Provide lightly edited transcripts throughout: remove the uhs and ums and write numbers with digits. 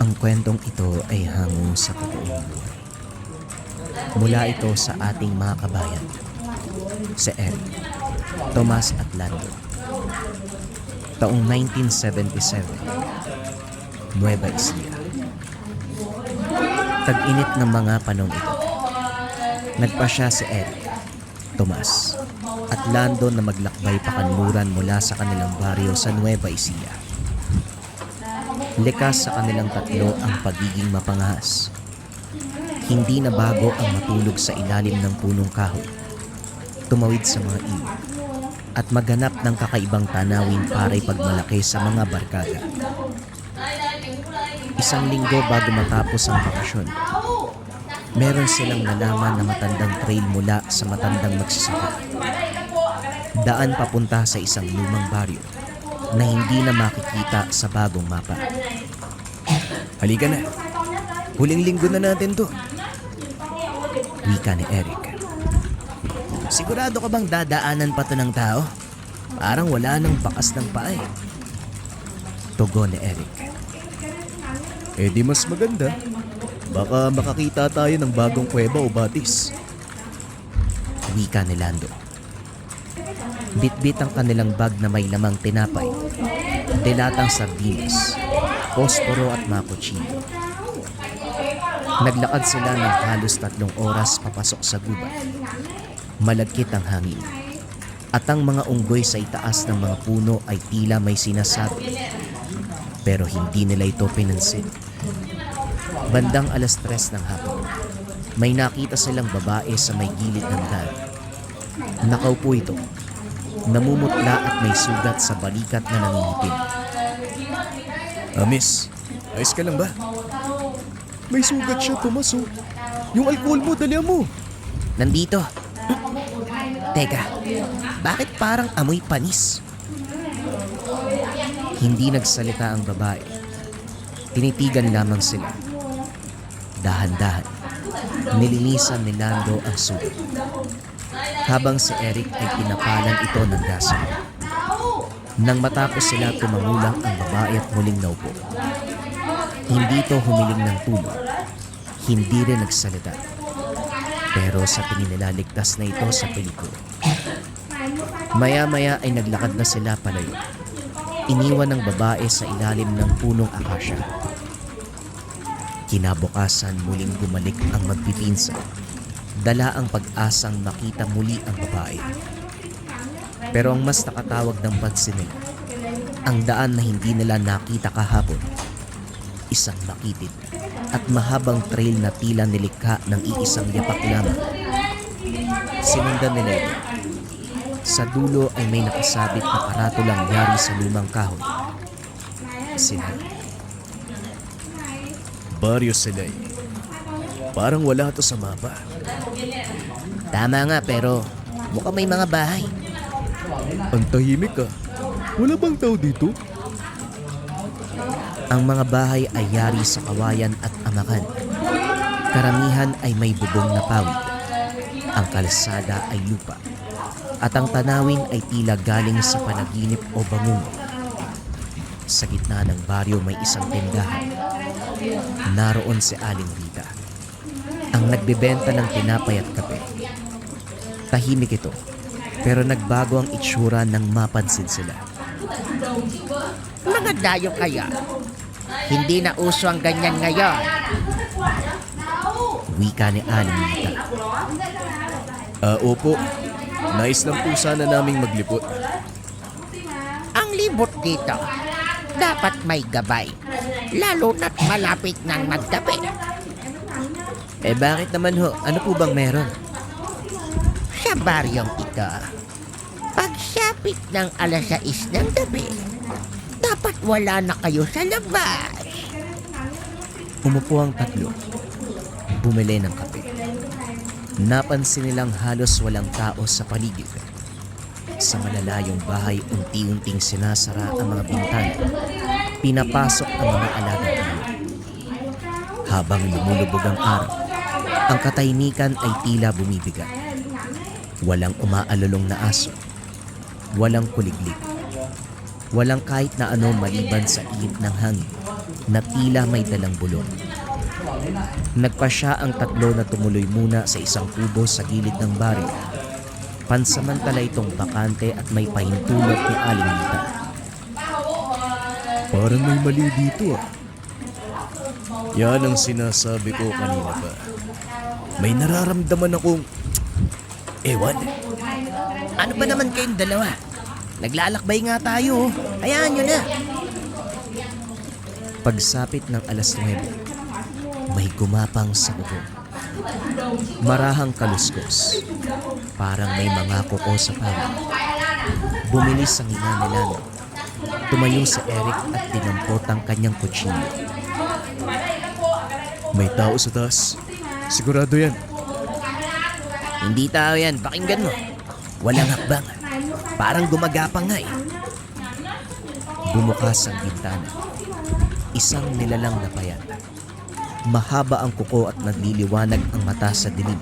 Ang kwentong ito ay hango sa totoong buhay. Mula ito sa ating mga kabayan, si Eric, Tomas at Lando. Taong 1977, Nueva Ecija. Tag-init ng mga panong ito. Nagpasya si Eric, Tomas at Lando na maglakbay pakanluran mula sa kanilang baryo sa Nueva Ecija. Likas sa kanilang tatlo ang pagiging mapangahas. Hindi na bago ang matulog sa ilalim ng punong kahoy, tumawid sa mga ilog, at maghanap ng kakaibang tanawin para ipagmalaki sa mga barkada. Isang linggo bago matapos ang bakasyon, meron silang nalaman na matandang trail mula sa matandang magsasaka. Daan papunta sa isang lumang baryo na hindi na makikita sa bagong mapa. Halika na. Huling linggo na natin to. Wika ni Eric. Sigurado ka bang dadaanan pa to ng tao? Parang wala nang bakas ng paa eh. Tugon ni Eric. Eh di mas maganda. Baka makakita tayo ng bagong kuweba o batis. Wika ni Lando. Bitbit ang kanilang bag na may lamang tinapay, dilatang sardinas, posporo at mga kutsilo. Naglakad sila ng halos 3 oras papasok sa gubat. Malagkit ang hangin, at ang mga unggoy sa itaas ng mga puno ay tila may sinasabi, pero hindi nila ito pinansin. Bandang 3:00 ng hapon, may nakita silang babae sa may gilid ng daan. Nakaupo ito, namumutla at may sugat sa balikat na nangingipin. Miss, ayos ka lang ba? May sugat siya, Tomas. Yung alcohol mo, dali mo. Nandito. Teka, bakit parang amoy panis? Hindi nagsalita ang babae. Tinitigan lamang sila. Dahan-dahan, nilinisan ni Lando ang sugat, habang si Eric ay pinapalan ito ng gasol. Nang matapos sila, tumangulang ang babae at muling naupo. Hindi ito humiling ng tulong, hindi rin nagsalita. Pero sa tingin nila, ligtas na ito sa peligro. Maya-maya ay naglakad na sila palayo. Iniwan ng babae sa ilalim ng punong akasya. Kinabukasan, muling bumalik ang magpipinsan. Dala ang pag-asang makita muli ang babae. Pero ang mas nakatawag ng pansin nila, ang daan na hindi nila nakita kahapon. Isang makitid at mahabang trail na tila nilikha ng iisang yapak lamang. Sinundan nila ito. Sa dulo ay may nakasabit na karatulang yari sa lumang kahoy. Sinabi, Baryo Silay. Parang wala to sa mapa. Tama nga, pero mukhang may mga bahay. Ang tahimik ka. Wala bang tao dito? Ang mga bahay ay yari sa kawayan at amakan. Karamihan ay may bubong na pawid. Ang kalsada ay lupa. At ang tanawin ay tila galing sa panaginip o bangungo. Sa gitna ng baryo may isang tindahan. Naroon si Aling Rita, ang nagbebenta ng tinapay at kape. Tahimik ito, pero nagbago ang itsura nang mapansin sila. Mga dayo kaya. Hindi na uso ang ganyan ngayon. Wika ni Aling Rita. Opo. Nais lang po sana naming maglipot. Ang libot dito, dapat may gabay. Lalo na't malapit ng maggabi. Bakit naman ho? Ano po bang meron? Sa baryong ito, pagsapit ng 6:00 ng gabi, dapat wala na kayo sa labas. Umupo ang tatlo. Bumili ng kape. Napansin nilang halos walang tao sa paligid. Sa malalayong bahay, unti-unting sinasara ang mga bintana. Pinapasok ang mga alagang hayop. Habang lumulubog ang araw, ang katahimikan ay tila bumibigat. Walang umaalulong na aso. Walang kuliglig. Walang kahit na ano maliban sa ihip ng hangin. na tila may dalang bulong. Nagpasya ang tatlo na tumuloy muna sa isang kubo sa gilid ng baryo. Pansamantala itong bakante at may pahintulot ni Aling Lita. Parang may mali dito ah. Yan ang sinasabi ko kanina pa. May nararamdaman akong... ewan. Ano ba naman kayong dalawa? Naglalakbay nga tayo. Hayaan nyo na. Pagsapit ng alas 9, may gumapang sa bubong. Marahang kaluskos. Parang may mga kuko sa pawid. Bumilis ang ina ni Lando. Tumayo si Eric at dinampot ang kanyang kutsilyo. May tao sa taas. Sigurado yan. Hindi tao yan. Pakinggan mo. Walang hakbang. Parang gumagapang nga eh. Bumukas ang bintana. Isang nilalang na payat. Mahaba ang kuko at nagliliwanag ang mata sa dilim.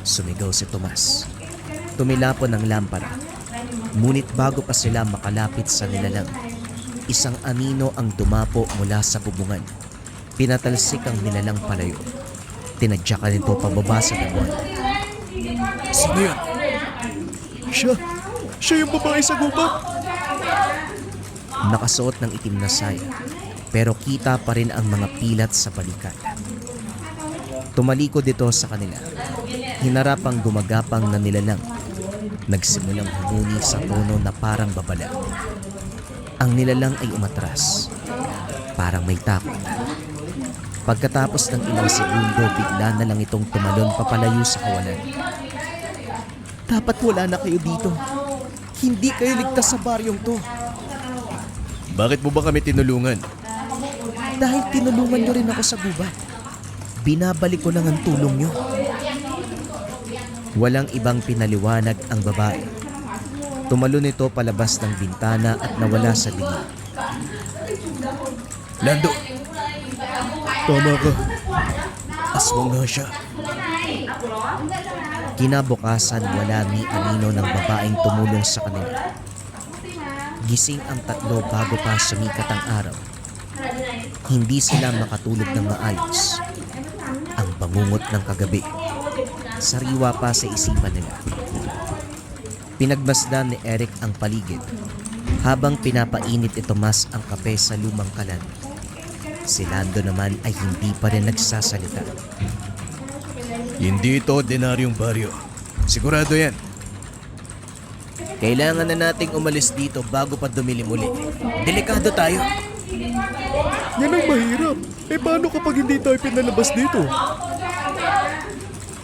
Sumigaw si Tomas. Tumilapon ang lampara. Ngunit bago pa sila makalapit sa nilalang, isang anino ang dumapo mula sa bubungan. Pinatalsik ang nilalang palayo. Tinadyakan nito pababa sa damuhan. Sino yan? Siya yung babae sa gubat. Nakasuot ng itim na saya, pero kita pa rin ang mga pilat sa balikat. Tumalikod ito sa kanila. Hinarap ang gumagapang na nilalang. Nagsimulang humuni sa tono na parang babala. Ang nilalang ay umatras. Parang may takot. Pagkatapos ng ilang segundo, bigla na lang itong tumalon papalayo sa kawalan. Dapat wala na kayo dito. Hindi kayo ligtas sa baryong to. Bakit mo ba kami tinulungan? Dahil tinulungan nyo rin ako sa gubat. Binabalik ko lang ang tulong nyo. Walang ibang pinaliwanag ang babae. Tumalon ito palabas ng bintana at nawala sa dilim. Lando! Tama ka. Aswang nga siya. Kinabukasan wala ni anino ng babaeng tumulong sa kanila. Gising ang tatlo bago pa sumikat ang araw. Hindi sila makatulog ng maayos. Ang bangungot ng kagabi, sariwa pa sa isipan nila. Pinagmasdan ni Eric ang paligid habang pinapainit ni Tomas ang kape sa lumang kalan. Si Lando naman ay hindi pa rin nagsasalita. Hindi ito ordinaryong baryo. Sigurado yan. Kailangan na nating umalis dito bago pa dumilim uli. Delikado tayo. Yan ang mahirap. Paano kapag hindi tayo pinalabas dito?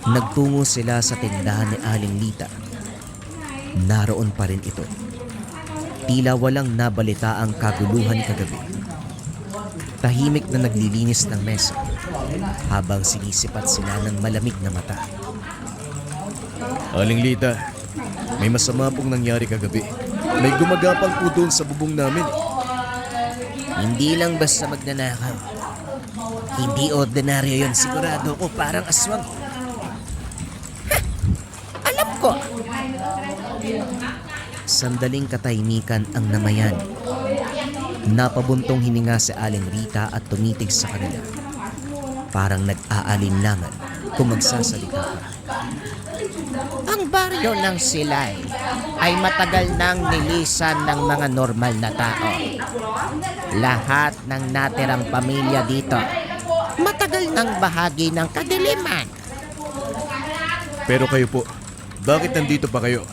Nagtungo sila sa tindahan ni Aling Lita. Naroon pa rin ito. Tila walang nabalita ang kaguluhan kagabi. Tahimik na naglilinis ng mesa habang sinisipat sila ng malamig na mata. Aling Lita, may masama pong nangyari kagabi. May gumagapang po doon sa bubong namin. Hindi lang basta magnanakaw. Hindi ordinaryo yon, sigurado ko, parang aswang. Alam ko. Sandaling katahimikan ang namayan. Napabuntong hininga si Aling Rita at tumitig sa kanila. Parang nag-aalinlangan kung magsasalita pa. Ang baryo ng Silay ay matagal nang nilisan ng mga normal na tao. Lahat ng natirang pamilya dito, matagal nang bahagi ng kadiliman. Pero kayo po, bakit nandito pa kayo?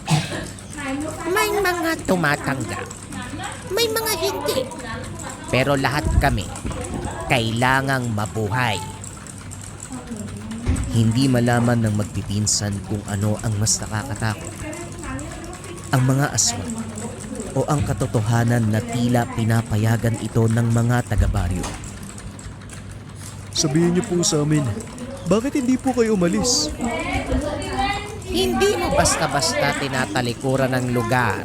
May mga tumatanggap, may mga hindi. Pero lahat kami kailangang mabuhay. Hindi malaman ng magpipinsan kung ano ang mas nakakatakot. Ang mga aswang o ang katotohanan na tila pinapayagan ito ng mga taga-baryo. Sabihin niyo po sa amin, bakit hindi po kayo umalis? Hindi mo basta-basta tinatalikuran ng lugar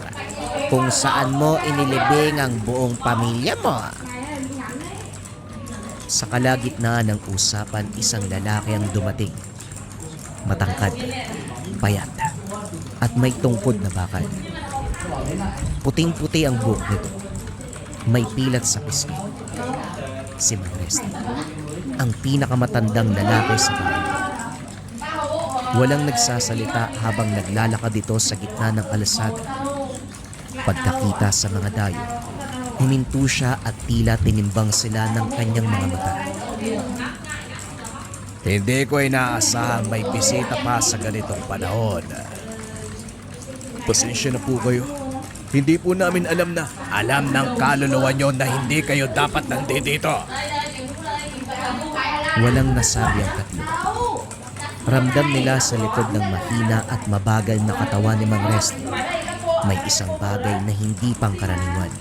kung saan mo inilibing ang buong pamilya mo. Sa kalagitnaan ng usapan, isang lalaki ang dumating. Matangkad, payat, at may tungkod na bakal. Puting-puti ang buhok nito. May pilat sa pisngi. Si Mang Resty, ang pinakamatandang lalaki sa bahay. Walang nagsasalita habang naglalakad ito sa gitna ng kalasada. Pagkakita sa mga dayo, huminto siya at tila tinimbang sila ng kanyang mga mata. Hindi ko inaasahang may bisita pa sa ganitong panahon. Pasensya na po kayo. Hindi po namin alam na. Alam ng kaluluwa nyo na hindi kayo dapat nandito. Walang nasabi ang tatlo. Ramdam nila sa likod ng mahina at mabagal na katawan ni Mang Resty, may isang bagay na hindi pangkaraniwan.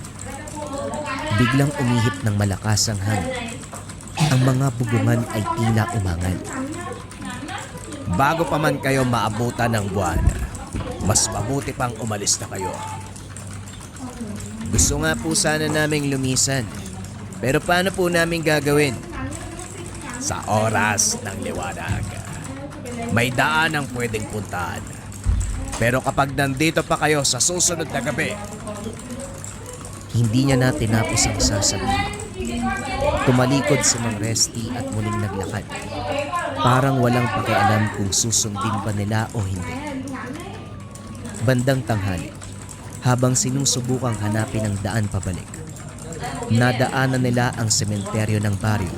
Biglang umihip ng malakas ang hangin. Ang mga bubungan ay tila umangal. Bago pa man kayo maabutan ng buwan, mas mabuti pang umalis na kayo. Gusto nga po sana naming lumisan. Pero paano po namin gagawin? Sa oras ng liwanag, may daan ang pwedeng puntahan. Pero kapag nandito pa kayo sa susunod na gabi, Hindi niya na tinapos ang sasabihin. Tumalikod si Mang Resty at muling naglakad. Parang walang pakialam kung susundin pa nila o hindi. Bandang tanghali, habang sinusubukang hanapin ang daan pabalik, nadaanan nila ang sementeryo ng baryo.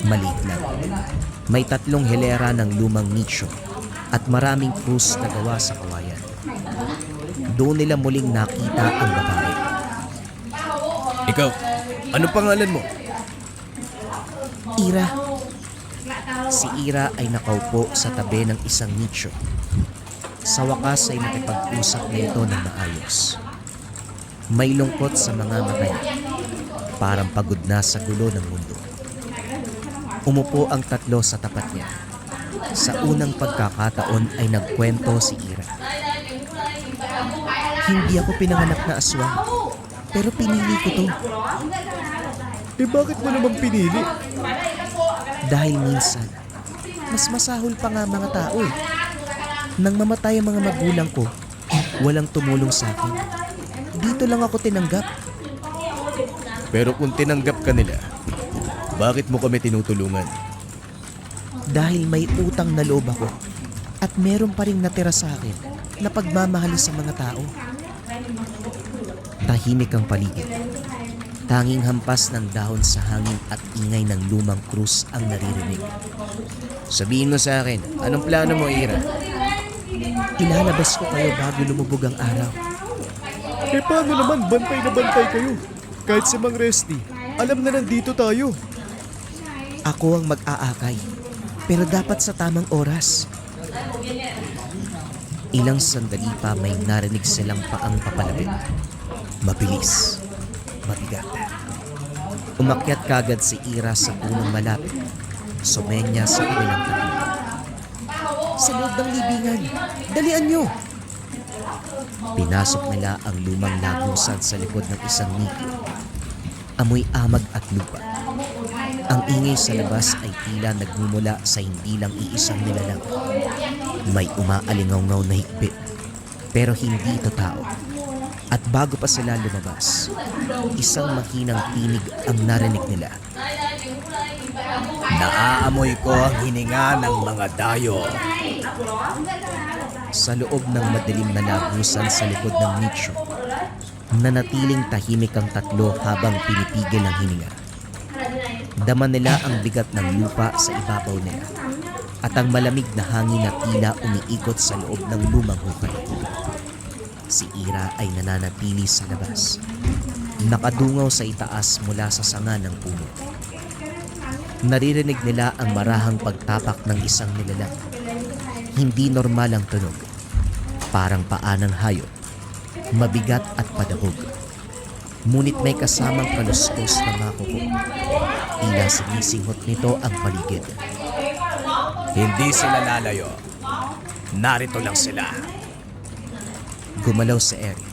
Maliit lang. May 3 hilera ng lumang nicho at maraming krus na gawa sa kawayan. Doon nila muling nakita ang babae. ikaw, anong pangalan mo? Ira. Si Ira ay nakaupo sa tabi ng isang nicho. Sa wakas ay nakipag-usap na ito ng maayos. May lungkot sa mga mata niya. Parang pagod na sa gulo ng mundo. Umupo ang 3 sa tapat niya. Sa unang pagkakataon ay nagkwento si Ira. Hindi ako pinanganak na aswang, pero pinili ko to. Bakit mo naman pinili? Dahil minsan, mas masahol pa nga mga tao eh. Nang mamatay ang mga magulang ko, walang tumulong sa akin. Dito lang ako tinanggap. Pero kung tinanggap ka nila, bakit mo kami tinutulungan? Dahil may utang na loob ako at meron pa rin natira sa akin na pagmamahal sa mga tao. Tahimik ang paligid. Tanging hampas ng dahon sa hangin at ingay ng lumang krus ang naririnig. Sabihin mo sa akin, anong plano mo, Ira? Ilalabas ko kayo bago lumubog ang araw. Paano naman bantay na bantay kayo? Kahit si Mang Resty, alam na nandito tayo. Ako ang mag-aakay, pero dapat sa tamang oras. Ilang sandali pa may narinig silang paang papalapit. Mabilis, mabigat. Umakyat kagad si Ira sa punong malapit. Sumenya sa kanilang tatlo. Sa loob ng libingan, dalian nyo! Pinasok nila ang lumang lagusan sa likod ng isang niko. Amoy amag at lupa. Ang ingay sa labas ay tila nagmumula sa hindi lang iisang nilalang. May umaalingaw-ngaw na higpit, pero hindi ito tao. At bago pa sila lumabas, isang mahinang tinig ang narinig nila. Naaamoy ko ang hininga ng mga dayo. Sa loob ng madilim na lagusan sa likod ng nicho, nanatiling tahimik ang 3 habang pinipigil ang hininga. Dama nila ang bigat ng lupa sa ibabaw nila at ang malamig na hangin na tila umiikot sa loob ng lumang hukay. Si Ira ay nananatili sa labas, nakadungaw sa itaas mula sa sanga ng puno. Naririnig nila ang marahang pagtapak ng isang nilalang. Hindi normal ang tunog, parang paa ng hayop, mabigat at padabog. Ngunit may kasamang kaluskos na mga kuko. Tila sinisinghot nito ang paligid. Hindi sila lalayo. Narito lang sila. Gumalaw si Eric.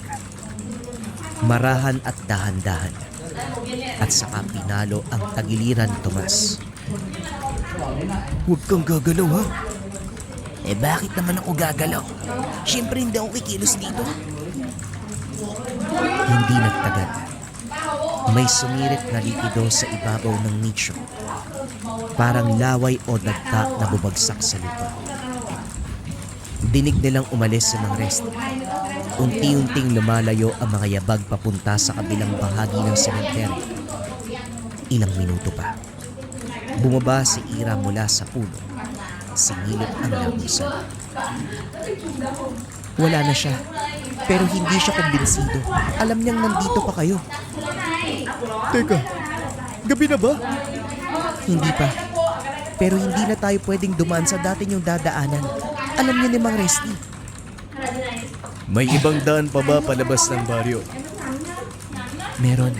Marahan at dahan-dahan. At saka pinalo ang tagiliran ni Tomas. Huwag kang gagalaw ha. Bakit naman ako gagalaw? Siyempre hindi ako kikilos dito. Hindi nagtagal. May sumirit na likido sa ibabaw ng nicho. Parang laway o dagta na bubagsak sa lupa. Dinig nilang umalis si Mang Resty. Unti-unting lumalayo ang mga yabag papunta sa kabilang bahagi ng sementeryo. Ilang minuto pa. Bumaba si Ira mula sa puno. Singilip ang lamusan. Wala na siya. Pero hindi siya kumbinsido. Alam niyang nandito pa kayo. Teka, gabi na ba? Hindi pa. Pero hindi na tayo pwedeng dumaan sa dati niyong dadaanan. Alam niyo ni Mang Resty. May ibang daan pa ba palabas ng baryo? Meron.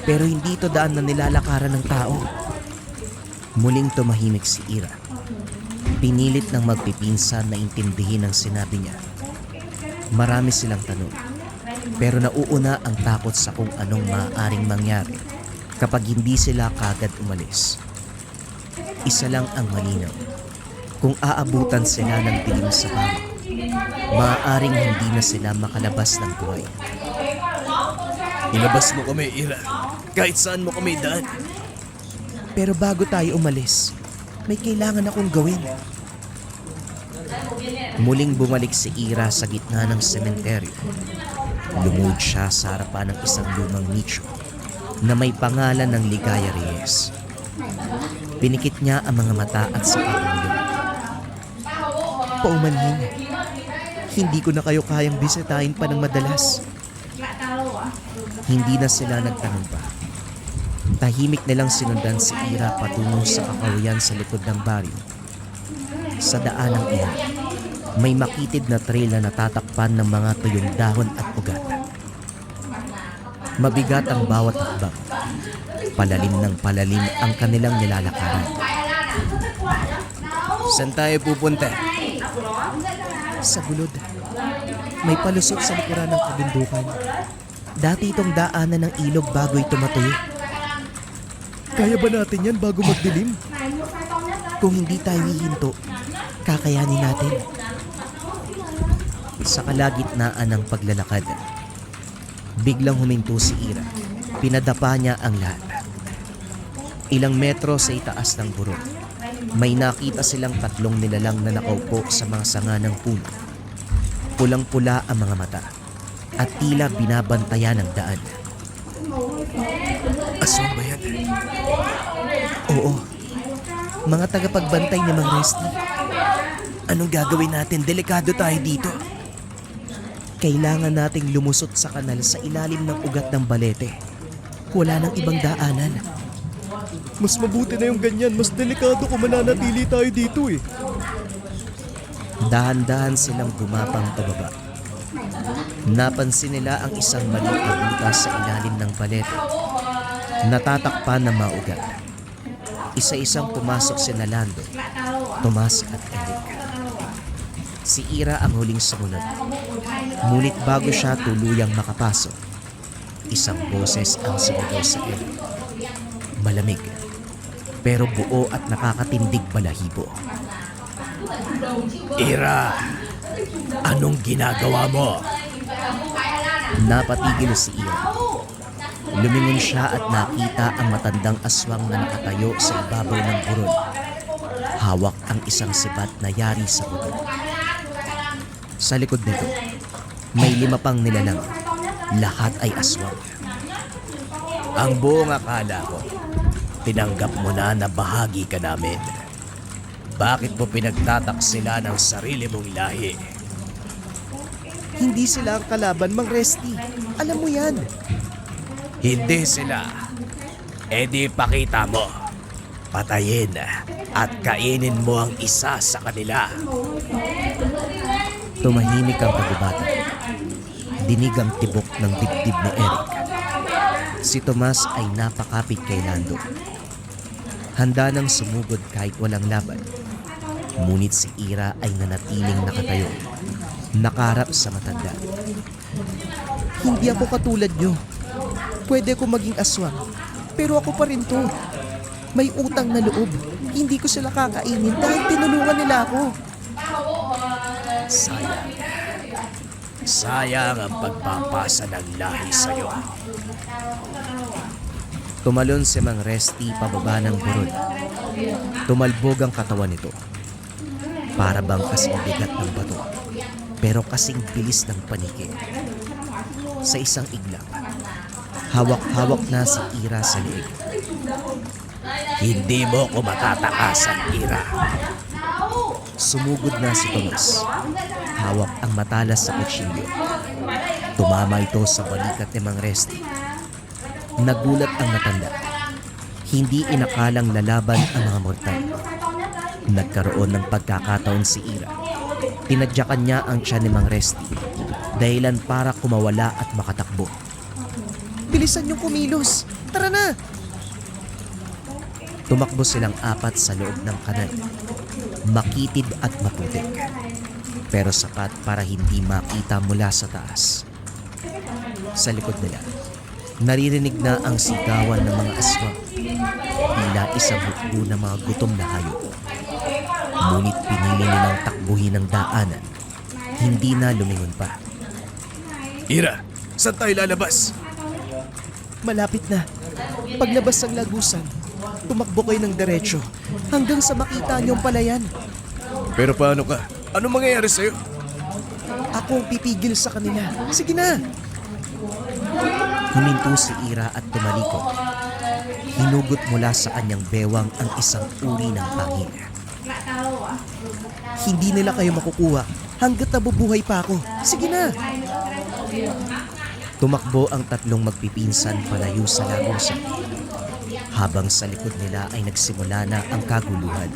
Pero hindi ito daan na nilalakaran ng tao. Muling tumahimik si Ira. Pinilit ng magpipinsan na intindihin ang sinabi niya. Marami silang tanong. Pero nauuna ang takot sa kung anong maaaring mangyari kapag hindi sila kagad umalis. Isa lang ang malinaw. Kung aabutan sila ng dilim sa bahay, maaaring hindi na sila makalabas ng buhay. Ilabas mo kami, Ira. Kahit saan mo kami daan. Pero bago tayo umalis, may kailangan akong gawin. Muling bumalik si Ira sa gitna ng sementeryo. Lumuhod siya sa harapan ng isang lumang nicho na may pangalan ng Ligaya Reyes. Pinikit niya ang mga mata at sa pagulong. Paumanhin. Hindi ko na kayo kayang bisitahin pa ng madalas. Hindi na sila nagtanong pa. Tahimik nilang sinundan si Ira patungo sa kakawayan sa likod ng baryo. Sa daanang iyon, may makitid na trail na natatakpan ng mga tuyong dahon at ugat. Mabigat ang bawat hakbang. Palalim ng palalim ang kanilang nilalakaran. Saan tayo pupunta? Sa gulod, may palusot sa likuran ng kabundukan. Dati itong daanan ng ilog bago ito matuyo. Kaya ba natin yan bago magdilim? Kung hindi tayo hihinto, kakayanin natin. Sa kalagitnaan ng paglalakad, biglang huminto si Ira. Pinadapa niya ang lahat. Ilang metro sa itaas ng burol, may nakita silang tatlong nilalang na nakaupo sa mga sanga ng puno. Pulang-pula ang mga mata at tila binabantayan ang daan. Aswang ba yan? Oo, mga tagapagbantay ni Mang Resty. Anong gagawin natin? Delikado tayo dito. Kailangan nating lumusot sa kanal sa ilalim ng ugat ng balete. Wala nang ibang daanan. Mas mabuti na yung ganyan. Mas delikado kung mananatili tayo dito eh. Dahan-dahan silang gumapang pababa. Napansin nila ang isang maliit na butas sa ilalim ng balete. Natatakpan ng maugat. Isa-isang pumasok si Nalando, Tomas at Eric. Si Ira ang huling sumunod. Ngunit bago siya tuluyang makapasok, isang boses ang sumigaw sa Eric. Malamig, pero buo at nakakatindig balahibo. Ira, anong ginagawa mo? Napatigil si Ira. Lumingon siya at nakita ang matandang aswang na nakatayo sa ibabaw ng burol. Hawak ang isang sibat na yari sa buto. Sa likod nito, may 5 pang nilalang. Lahat ay aswang. Ang buong akala ko, tinanggap mo na bahagi ka namin. Bakit mo pinagtataksila ng sarili mong lahi? Hindi sila ang kalaban, Mang Resty. Alam mo yan. Hindi sila. E di pakita mo. Patayin at kainin mo ang isa sa kanila. Tumahimik ang kagubatan. Dinig ang tibok ng dibdib ni Eric. Si Tomas ay napakapit kay Lando. Handa nang sumugod kahit walang laban. Ngunit si Ira ay nanatiling nakatayo, nakaharap sa matanda. Hindi ako katulad nyo. Pwede ko maging aswang, pero ako pa rin to. May utang na loob. Hindi ko sila kakainin dahil tinulungan nila ako. Sayang. Sayang ang pagpapasa ng lahi sa'yo. Tumalon si Mang Resty pababa ng burol. Tumalbog ang katawan nito. Para bang kasing bigat ng bato, pero kasing bilis ng paniki. Sa isang iglap, hawak-hawak na si Ira sa leeg. Hindi mo ko matatakasan, Ira. Sumugod na si Tomas. Hawak ang matalas sa kutsilyo. Tumama ito sa balikat ni Mang Resty. Nagulat ang matanda. Hindi inakalang lalaban ang mga mortal. Nagkaroon ng pagkakataon si Ira. Tinadyakan niya ang tiyan ni Mang Resty dahilan para kumawala at makatakbo. Bilisan niyong kumilos! Tara na! Tumakbo silang apat sa loob ng kanal. Makitid at maputik. Pero sapat para hindi makita mula sa taas. Sa likod nila, naririnig na ang sigawan ng mga aswang. Tila isang hukbo ng mga gutom na hayop. Ngunit pinili nilang takbuhin ang daanan. Hindi na lumingon pa. Ira, saan tayo lalabas? Malapit na. Paglabas ng lagusan, tumakbo kayo ng diretsyo hanggang sa makita niyong palayan. Pero paano ka? Anong mangyayari sa'yo? Ako ang pipigil sa kanila. Sige na! Huminto si Ira at tumalikod. Hinugot mula sa kanyang bewang ang isang uri ng pangil. Hindi nila kayo makukuha hanggat nabubuhay pa ako. Sige na! Tumakbo ang tatlong magpipinsan palayo sa lagusan. Habang sa likod nila ay nagsimula na ang kaguluhan.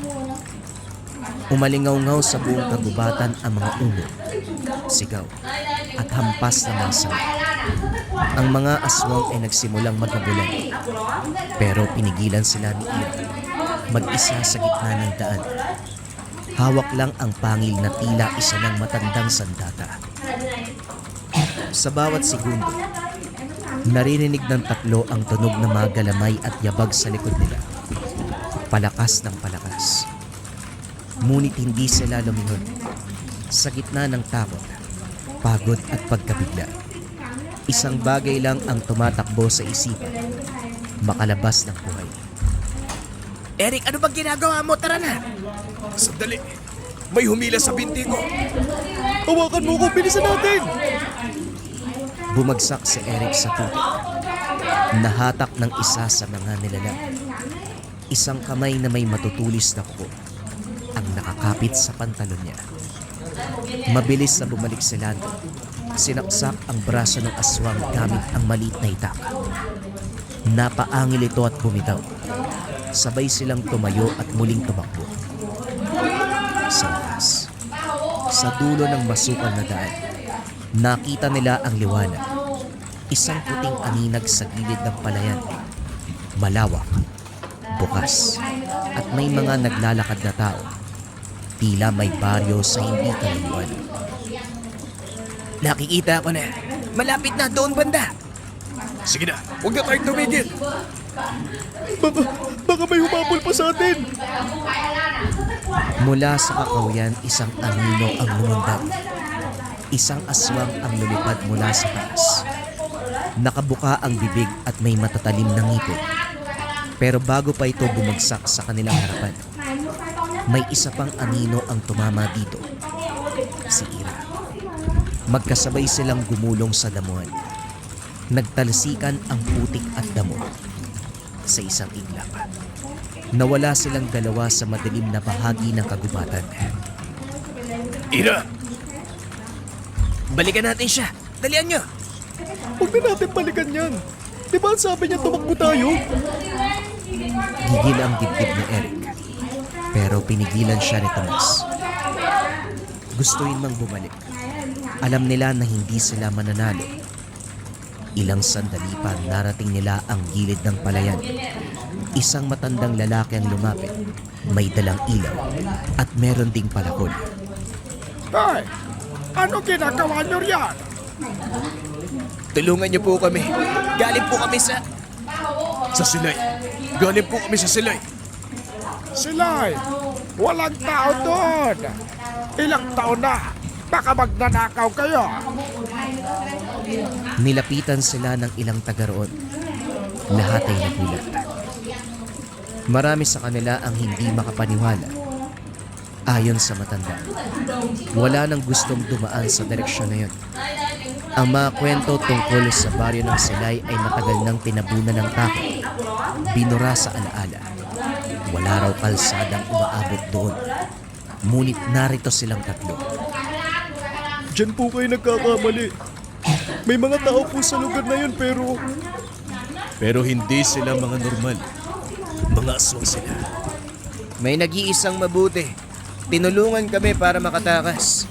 Umalingaw-ngaw sa buong kagubatan ang mga umod, sigaw, at hampas na masa. Ang mga aswang ay nagsimulang magkabulan. Pero pinigilan sila ni Ira, mag-isa sa gitna ng daan. Hawak lang ang pangil na tila isa ng matandang sandata. Sa bawat segundo, naririnig ng tatlo ang tunog ng mga galamay at yabag sa likod nila. Palakas ng palakas. Ngunit hindi sila lumingon. Sa gitna ng takot, pagod at pagkabigla, isang bagay lang ang tumatakbo sa isipan. Makalabas ng buhay. Eric, ano bang ginagawa mo? Tara na! Sandali! May humila sa binti ko! Hawakan mo ko! Bilisan natin! Bumagsak si Eric sa tubig. Nahatak ng isa sa mga nilalang. Isang kamay na may matutulis na kuko ang nakakapit sa pantalon niya. Mabilis na bumalik si Lando. Sinaksak ang braso ng aswang gamit ang maliit na itak. Napaangil ito at bumitaw. Sabay silang tumayo at muling tumakbo. Sa wakas, sa dulo ng masukal na daan, nakita nila ang liwanag. Isang puting aninag sa gilid ng palayan. Malawak, bukas, at may mga naglalakad na tao. Tila may baryo sa hindi kalayuan. Nakikita ko na. Malapit na doon banda. Sige na, huwag na tayong tumigil. Baka may humabol pa sa atin! Mula sa kakawian, isang anino ang lumundag. Isang aswang ang lumipad mula sa taas. Nakabuka ang bibig at may matatalim na ngipin. Pero bago pa ito bumagsak sa kanilang harapan, may isa pang anino ang tumama dito. Si Ira. Magkasabay silang gumulong sa damuhan. Nagtalsikan ang putik at damo. Sa isang iglap, nawala silang dalawa sa madilim na bahagi ng kagubatan. Ira! Balikan natin siya. Dalian nyo! Huwag na natin balikan yan! Di ba ang sabi niya tumakbo tayo? Gigil ang dibdib ni Eric. Pero pinigilan siya ni Tomas. Gusto rin mang bumalik. Alam nila na hindi sila mananalo. Ilang sandali pa narating nila ang gilid ng palayan. Isang matandang lalaki ang lumapit. May dalang ilaw at meron ding palakol. Hoy! Ano ginagawa niyo riyan? Tulungan niyo po kami. Galing po kami sa silay. Galing po kami sa silay. Silay! Walang tao doon! Ilang taon na? Baka magnanakaw kayo! Nilapitan sila ng ilang taga roon. Lahat ay nagulat. Marami sa kanila ang hindi makapaniwala. Ayon sa matanda, wala nang gustong dumaan sa direksyon na yun. Ang mga kwento tungkol sa baryo ng Silay ay matagal nang tinabunan ng takot. Binura sa alaala. Wala raw kalsadang umaabot doon. Ngunit narito silang tatlo. Diyan po kayo nagkakamali. May mga tao po sa lugar na yun Pero hindi sila mga normal. Mga aswang sila. May nag-iisang mabuti. Tinulungan kami para makatakas.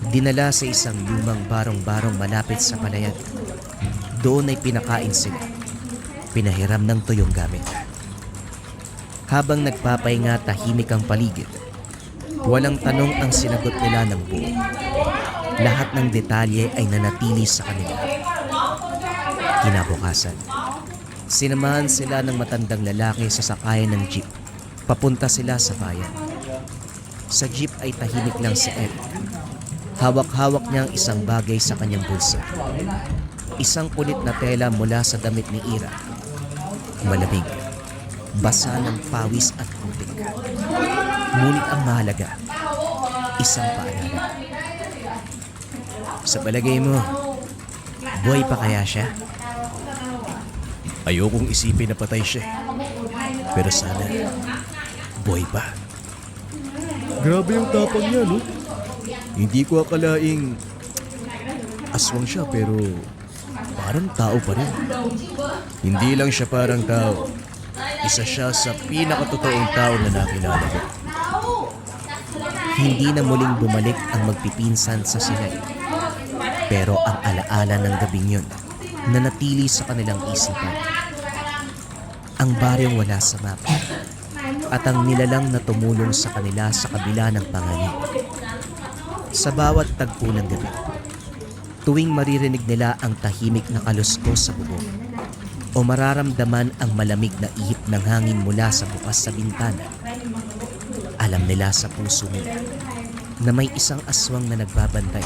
Dinala sa isang lumang barong-barong malapit sa palayan. Doon ay pinakain sila. Pinahiram ng tuyong gamit. Habang nagpapahinga, tahimik ang paligid. Walang tanong ang sinagot nila ng buo. Lahat ng detalye ay nanatili sa kanila. Kinabukasan, sinamahan sila ng matandang lalaki sa sakayan ng jeep. Papunta sila sa bayan. Sa jeep ay tahimik lang si Eric. Hawak-hawak niya ang isang bagay sa kanyang bulsa. Isang kulit na tela mula sa damit ni Ira. Malamig, basa ng pawis at putik. Ngunit ang mahalaga, isang paalala. Sa palagay mo, buhay pa kaya siya? Ayokong isipin na patay siya. Pero sana, buhay pa. Grabe yung tapang niya, no? Hindi ko akalaing aswang siya pero parang tao pa rin. Hindi lang siya parang tao. Isa siya sa pinakatotoong tao na nakilala ko. Hindi na muling bumalik ang magpipinsan sa Silay. Pero ang alaala ng gabing yun, nanatili sa kanilang isipan. Ang baryong wala sa mapa at ang nilalang na tumulong sa kanila sa kabila ng panganib. Sa bawat tagpo ng gabi, tuwing maririnig nila ang tahimik na kaluskos sa bubong o mararamdaman ang malamig na ihip ng hangin mula sa bukas sa bintana, alam nila sa puso nila na may isang aswang na nagbabantay,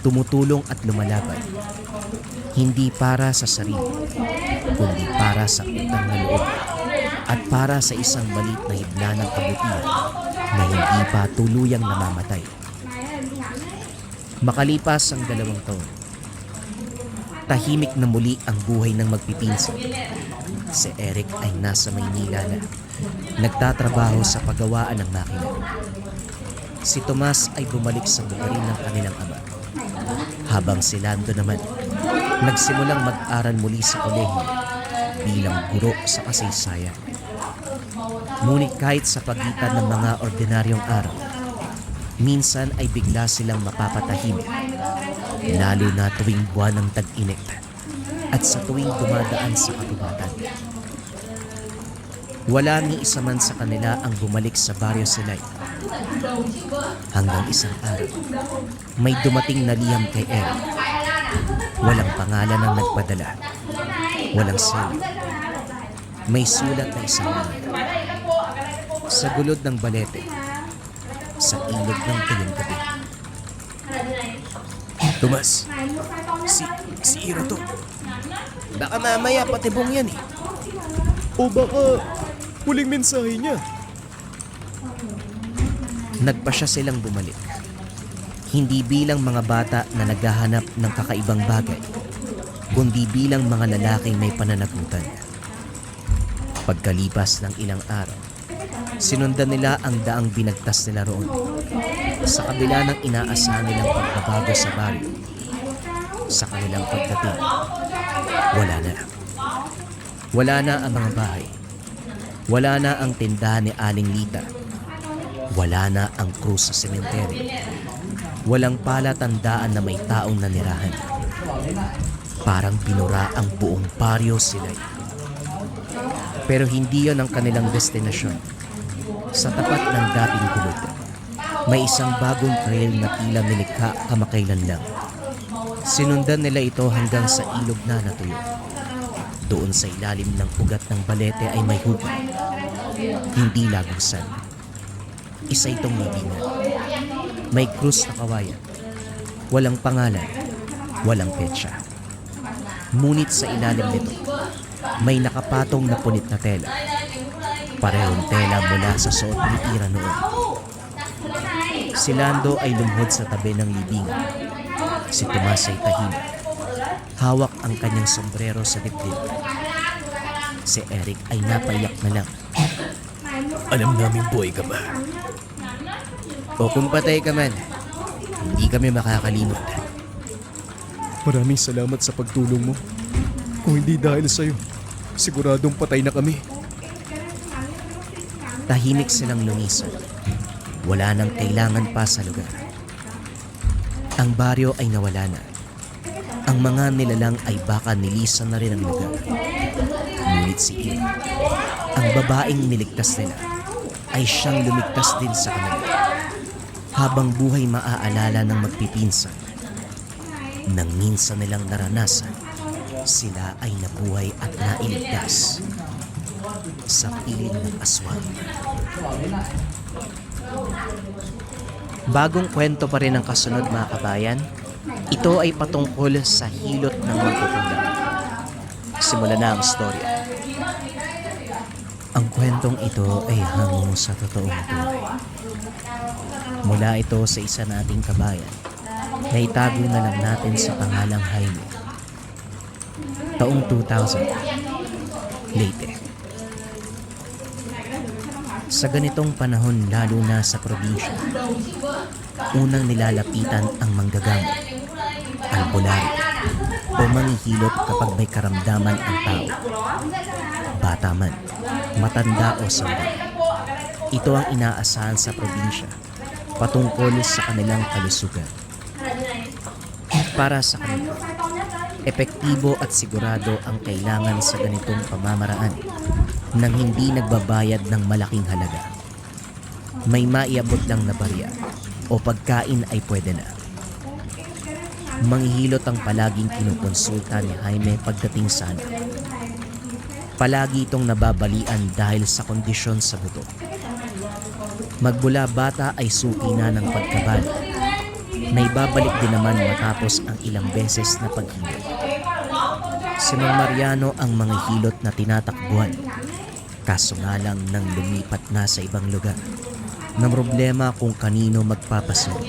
tumutulong at lumalaban, hindi para sa sarili, kundi para sa utang na loob at para sa isang maliit na hibla ng kabutihan na hindi pa tuluyang namamatay. Makalipas ang 2 taon, tahimik na muli ang buhay ng magpipinsan. Si Eric ay nasa Maynila na, nagtatrabaho sa paggawaan ng makina. Si Tomas ay bumalik sa lugarin ng kanilang ama. Habang si Lando naman, nagsimulang mag-aral muli sa kolehiyo bilang guro sa kasaysayan. Ngunit kahit sa pagitan ng mga ordinaryong araw, minsan ay bigla silang mapapatahimik, lalo na tuwing buwan ng tag-init at sa tuwing dumadaan sa katubatan. Wala ni isa man sa kanila ang bumalik sa Baryo Silay. Hanggang isang araw, may dumating na liham kay Eric. Walang pangalan ang nagpadala. Walang sala. May sulat na isang linya. Sa gulod ng balete, sa ilog ng tuyong gabi. Tomas, si Ira to. Baka mamaya patibong yan eh. O baka huling mensahe niya. Nagpasya silang bumalik. Hindi bilang mga bata na naghahanap ng kakaibang bagay, kundi bilang mga lalaking may pananagutan. Pagkalipas ng ilang araw, sinundan nila ang daang binagtas nila roon. Sa kabila ng inaasahan nilang pagbabago sa baryo, sa kanilang pagdating, wala na. Wala na ang mga bahay. Wala na ang tindahan ni Aling Lita. Wala na ang krus sa sementeryo. Walang palatandaan na may taong nanirahan. Parang binura ang buong baryo Silay. Pero hindi yon ang kanilang destinasyon. Sa tapat ng dating gulod, may isang bagong trail na tila nilikha kamakailan lang. Sinundan nila ito hanggang sa ilog na natuyo. Doon sa ilalim ng ugat ng balete ay may hukay. Hindi lagusan. Isa itong libingan. May krus na kawayan. Walang pangalan. Walang petsa. Ngunit sa ilalim nito, may nakapatong na punit na tela. Parehong tela mula sa suot ni Ira noon. Si Lando ay lumuhod sa tabi ng libingan. Si Tomas ay tahimik. Hawak ang kanyang sombrero sa dibdib. Si Eric ay napaiyak na lang. Alam namin buhay ka ba? O kung patay ka man, hindi kami makakalimot. Maraming salamat sa pagtulong mo. Kung hindi dahil sa'yo, siguradong patay na kami. Tahimik silang lumisan. Wala nang kailangan pa sa lugar. Ang baryo ay nawala na. Ang mga nilalang ay baka nilisan na rin ang lugar. Ngunit si Ira, ang babaeng niligtas nila, ay siyang lumigtas din sa kanila. Habang buhay maaalala ng magpipinsan, nang minsan nilang naranasan, sila ay nabuhay at nailigtas sa piling ng aswang. Bagong kwento pa rin ang kasunod, mga kabayan. Ito ay patungkol sa hilot ng magkukulang. Simula na ang storya. Ang kwentong ito ay hango sa totoong buhay. Mula ito sa isa nating kabayan na itago na lang natin sa pangalang Jaime. Taong 2000, Leyte. Sa ganitong panahon, lalo na sa probinsya, unang nilalapitan ang manggagamot, albularyo, o manghihilot kapag may karamdaman ang tao. Bata man, matanda o sanda. Ito ang inaasahan sa probinsya patungkol sa kanilang kalusugan. Para sa kanila, epektibo at sigurado ang kailangan sa ganitong pamamaraan nang hindi nagbabayad ng malaking halaga. May maiabot lang na barya o pagkain ay pwede na. Manghihilot ang palaging kinukonsulta ni Jaime pagdating sa anak. Palagi itong nababalian dahil sa kondisyon sa buto. Magmula bata ay suki na ng pagkabali. Naibabalik din naman matapos ang ilang beses na paghilot. Si Mang Mariano ang manghihilot na tinatakbuhan. Kaso nga lang nang lumipat na sa ibang lugar, na problema kung kanino magpapasunod.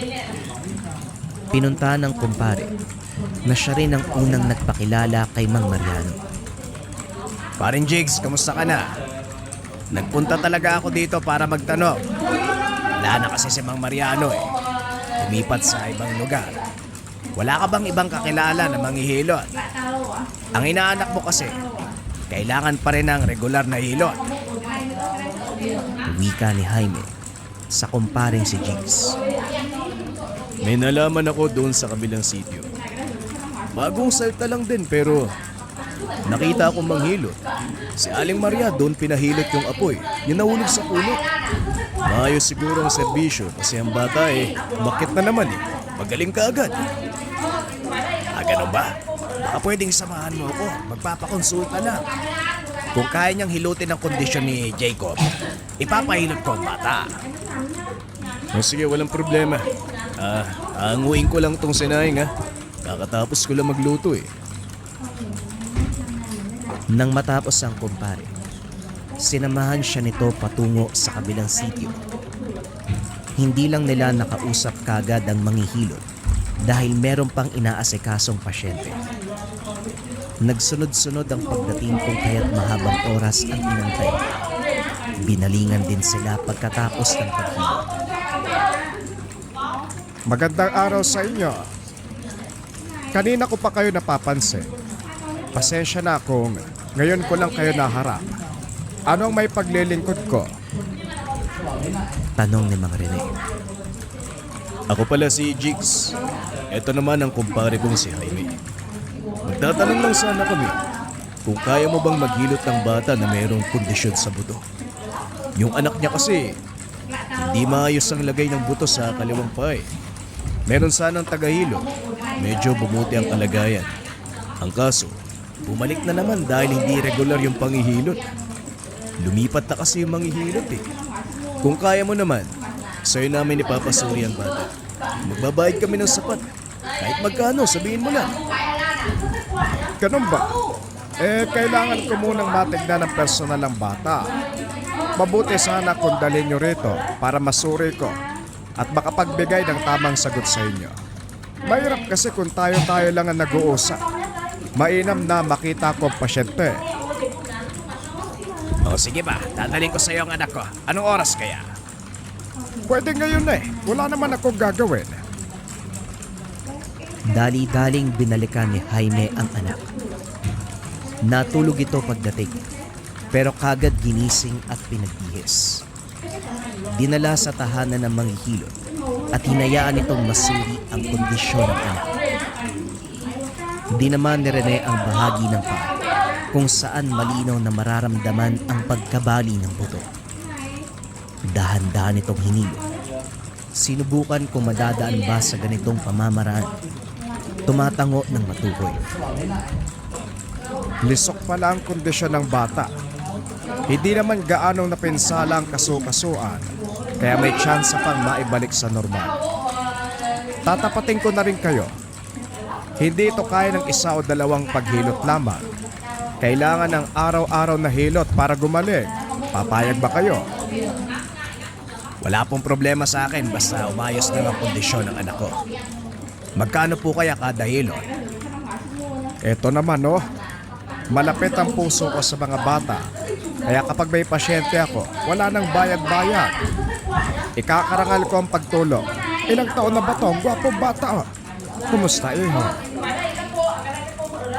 Pinunta ng kumpare na siya rin ang unang nagpakilala kay Mang Mariano. Paring Jigs, kamusta ka na? Nagpunta talaga ako dito para magtanong. Wala na kasi si Mang Mariano eh. Lumipat sa ibang lugar. Wala ka bang ibang kakilala na manghihilot? Ang inaanak mo kasi, kailangan pa rin ng regular na hilot. Wika ni Jaime sa kumparing si Jigs. May nalaman ako doon sa kabilang sitio. Bagong salta lang din pero nakita akong manghilot. Si Aling Maria doon pinahilot yung apoy. Yung nahulog sa puno. Maayos siguro ang serbisyo kasi ang bata bakit na naman Magaling ka agad. Ganun ba? Baka pwedeng samahan mo ako. Magpapakonsulta lang. Kung kaya niyang hilutin ang kondisyon ni Jacob, ipapahilot ko ang bata. Sige, walang problema. Aanguin ko lang tong sinahing Kakatapos ko lang magluto Nang matapos ang kumpare, sinamahan siya nito patungo sa kabilang sitio. Hindi lang nila nakausap kagad ang manghihilot dahil meron pang inaasikasong pasyente. Nagsunod-sunod ang pagdating kung kaya't mahabang oras ang inantay. Binalingan din sila pagkatapos ng paghilot. Magandang araw sa inyo. Kanina ko pa kayo napapansin. Pasensya na kung ngayon ko lang kayo naharap. Anong may paglilingkod ko? Tanong ni Mang Rene. Ako pala si Jigs. Ito naman ang kumpare kong si Jaime. Magtatanong lang sana kami kung kaya mo bang maghilot ng bata na mayroong kondisyon sa buto. Yung anak niya kasi, hindi maayos ang lagay ng buto sa kaliwang paa Meron sanang tagahilot, medyo bumuti ang kalagayan. Ang kaso, bumalik na naman dahil hindi regular yung panghihilot. Lumipat na kasi yung manghihilot Kung kaya mo naman, sa'yo namin ipapasuri ang bata. Magbabayad kami ng sapat. Kahit magkano, sabihin mo lang. Ganun ba? Kailangan ko munang matignan ng personal ang bata. Mabuti sana kung dalhin nyo rito para masuri ko at makapagbigay ng tamang sagot sa inyo. Mahirap kasi kung tayo-tayo lang ang nag-uusap. Mainam na makita ko ang pasyente. O sige ba, dadalhin ko sa iyo ang anak ko. Anong oras kaya? Pwede ngayon eh. Wala naman akong gagawin. Dali-daling binalikan ni Jaime ang anak. Natulog ito pagdating, pero kagad ginising at pinagbihis. Dinala sa tahanan ng manghihilot at hinayaan itong masuri ang kondisyon ng anak. Di naman ni Rene ang bahagi ng paa kung saan malinaw na mararamdaman ang pagkabali ng buto. Dahan-dahan itong hinilot. Sinubukan kung madadaan ba sa ganitong pamamaraan. Tumatango ng matukoy. Lisok pala ang kondisyon ng bata. Hindi naman gaanong napinsala ang kaso-kasuan, kaya may tsansa pang maibalik sa normal. Tatapatin ko na rin kayo. Hindi ito kaya ng isa o dalawang paghilot lamang. Kailangan ng araw-araw na hilot para gumaling. Papayag ba kayo? Wala pong problema sa akin basta umayos na ang kondisyon ng anak ko. Magkano po kaya kada hilot? Eto naman oh, malapit ang puso ko sa mga bata. Kaya kapag may pasyente ako, wala nang bayad-bayad. Ikakarangal ko ang pagtulong. Ilang taon na ba to? Ang gwapong bata oh. Kumusta iho?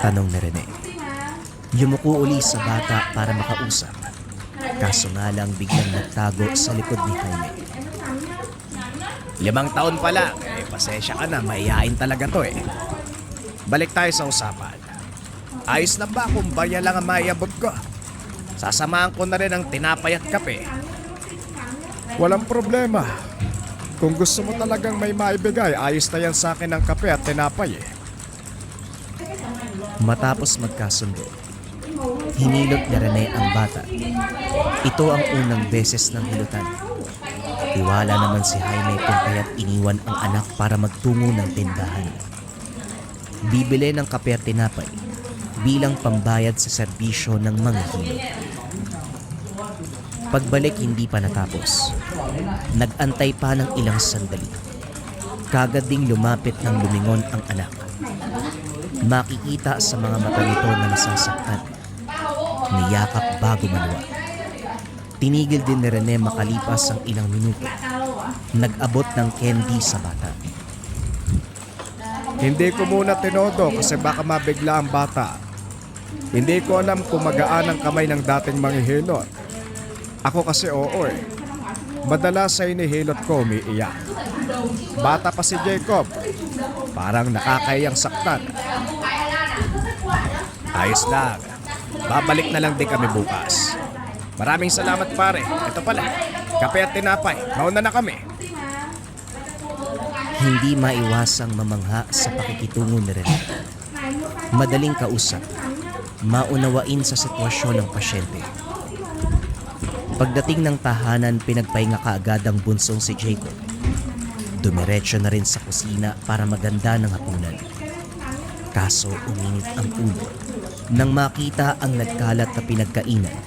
Tanong ni Rene. Yumuko uli sa bata para makausap. Kaso nga lang biglang nagtago sa likod ni Jaime. 5 taon pa lang, pasensya ka na, mahihain talaga to eh. Balik tayo sa usapan. Ayos na ba kung barya lang ang maiabot ko? Sasamahan ko na rin ang tinapay at kape. Walang problema. Kung gusto mo talagang may maibigay, ayos na yan sa akin ang kape at tinapay eh. Matapos magkasundo, hinilot ni Rene ang bata. Ito ang unang beses ng hilutan. Tiwala naman si Jaime kung kaya't iniwan ang anak para magtungo ng tindahan. Bibili ng kape at tinapay bilang pambayad sa serbisyo ng manghihilot. Pagbalik hindi pa natapos. Nag-antay pa ng ilang sandali. Kagad ding lumapit ng lumingon ang anak. Makikita sa mga mata nito na nasasaktan. Niyakap bago maluwa. Tinigil din ni Rene makalipas ang ilang minuto. Nag-abot ng candy sa bata. Hindi ko muna tinodo kasi baka mabigla ang bata. Hindi ko alam kung magaan ang kamay ng dating manghihilot. Ako kasi oo eh. Madalas sa inihilot ko umiiyak. Bata pa si Jacob. Parang nakakayang saktan. Ayos lang. Babalik na lang din kami bukas. Maraming salamat pare. Ito pala, kape at tinapay. Mauna na kami. Hindi maiwasang mamangha sa pakikitungo ni Rene. Madaling kausap, maunawain sa sitwasyon ng pasyente. Pagdating ng tahanan, pinagpahinga kaagad ang bunsong si Jacob. Dumiretso na rin sa kusina para maganda ng hapunan. Kaso uminit ang ulo nang makita ang nagkalat na pinagkainan.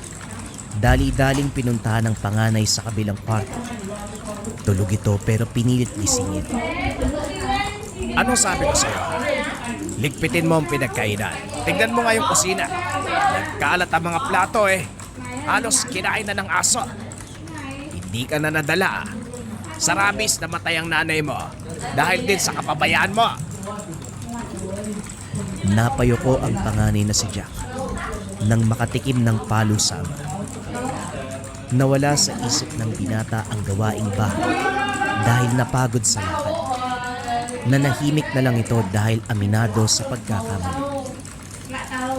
Dali-daling pinuntahan ng panganay sa kabilang kwarto. Tulog ito pero pinilit gisingin. Anong sabi ko sa'yo? Ligpitin mo ang pinagkainan. Tignan mo nga yung kusina. Nagkalat ang mga plato eh. Halos kinain na ng aso. Hindi ka na nadala ah. Sa rabies namatay ang nanay mo dahil din sa kapabayaan mo. Napayoko ang panganay na si Jack nang makatikim ng palusama. Nawala sa isip ng binata ang gawaing bahay dahil napagod sa lakad. Nanahimik na lang ito dahil aminado sa pagkakamali.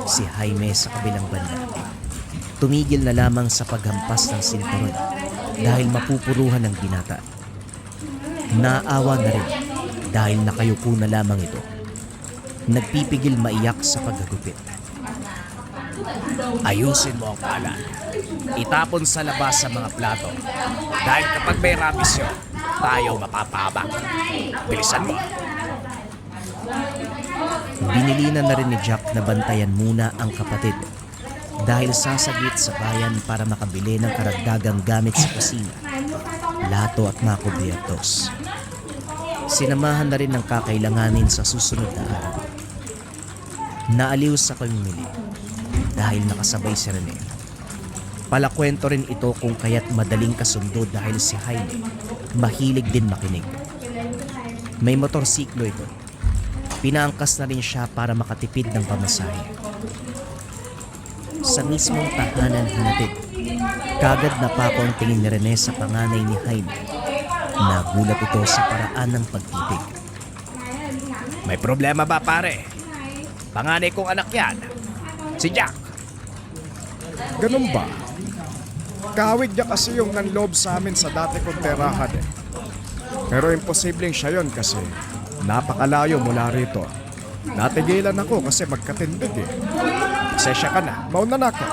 Si Jaime sa kabilang banda, tumigil na lamang sa paghampas ng sinturon dahil mapupuruhan ng binata. Naawa na rin dahil nakayuko na lamang ito. Nagpipigil maiyak sa paghagupit. Ayusin mo ang kalat. Itapon sa labas sa mga plato. Dahil kapag may rabies yun, tayo mapapabak. Bilisan mo. Binilinan na rin ni Jack na bantayan muna ang kapatid dahil sasaglit sa bayan para makabili ng karagdagang gamit sa kusina, lato at mga kubyertos. Sinamahan na rin ng kakailanganin sa susunod na araw. Naaliw sa pamimili dahil nakasabay si Rene. Palakwento rin ito kung kaya't madaling kasundo dahil si Jaime mahilig din makinig. May motorsiklo ito. Pinaangkas na rin siya para makatipid ng pamasahe. Sa mismong tahanan hinatid, kagad napako ang tingin ni Rene sa panganay ni Jaime. Nagulat ito sa paraan ng pagtitig. May problema ba pare? Panganay kong anak yan. Si Jack. Ganun ba? Kawig niya kasi yung nanloob sa amin sa dati kong terahan eh. Pero imposibleng siya yun kasi napakalayo mula rito. Natigilan ako kasi magkatindig eh. Pasensya ka na, mauna na ako.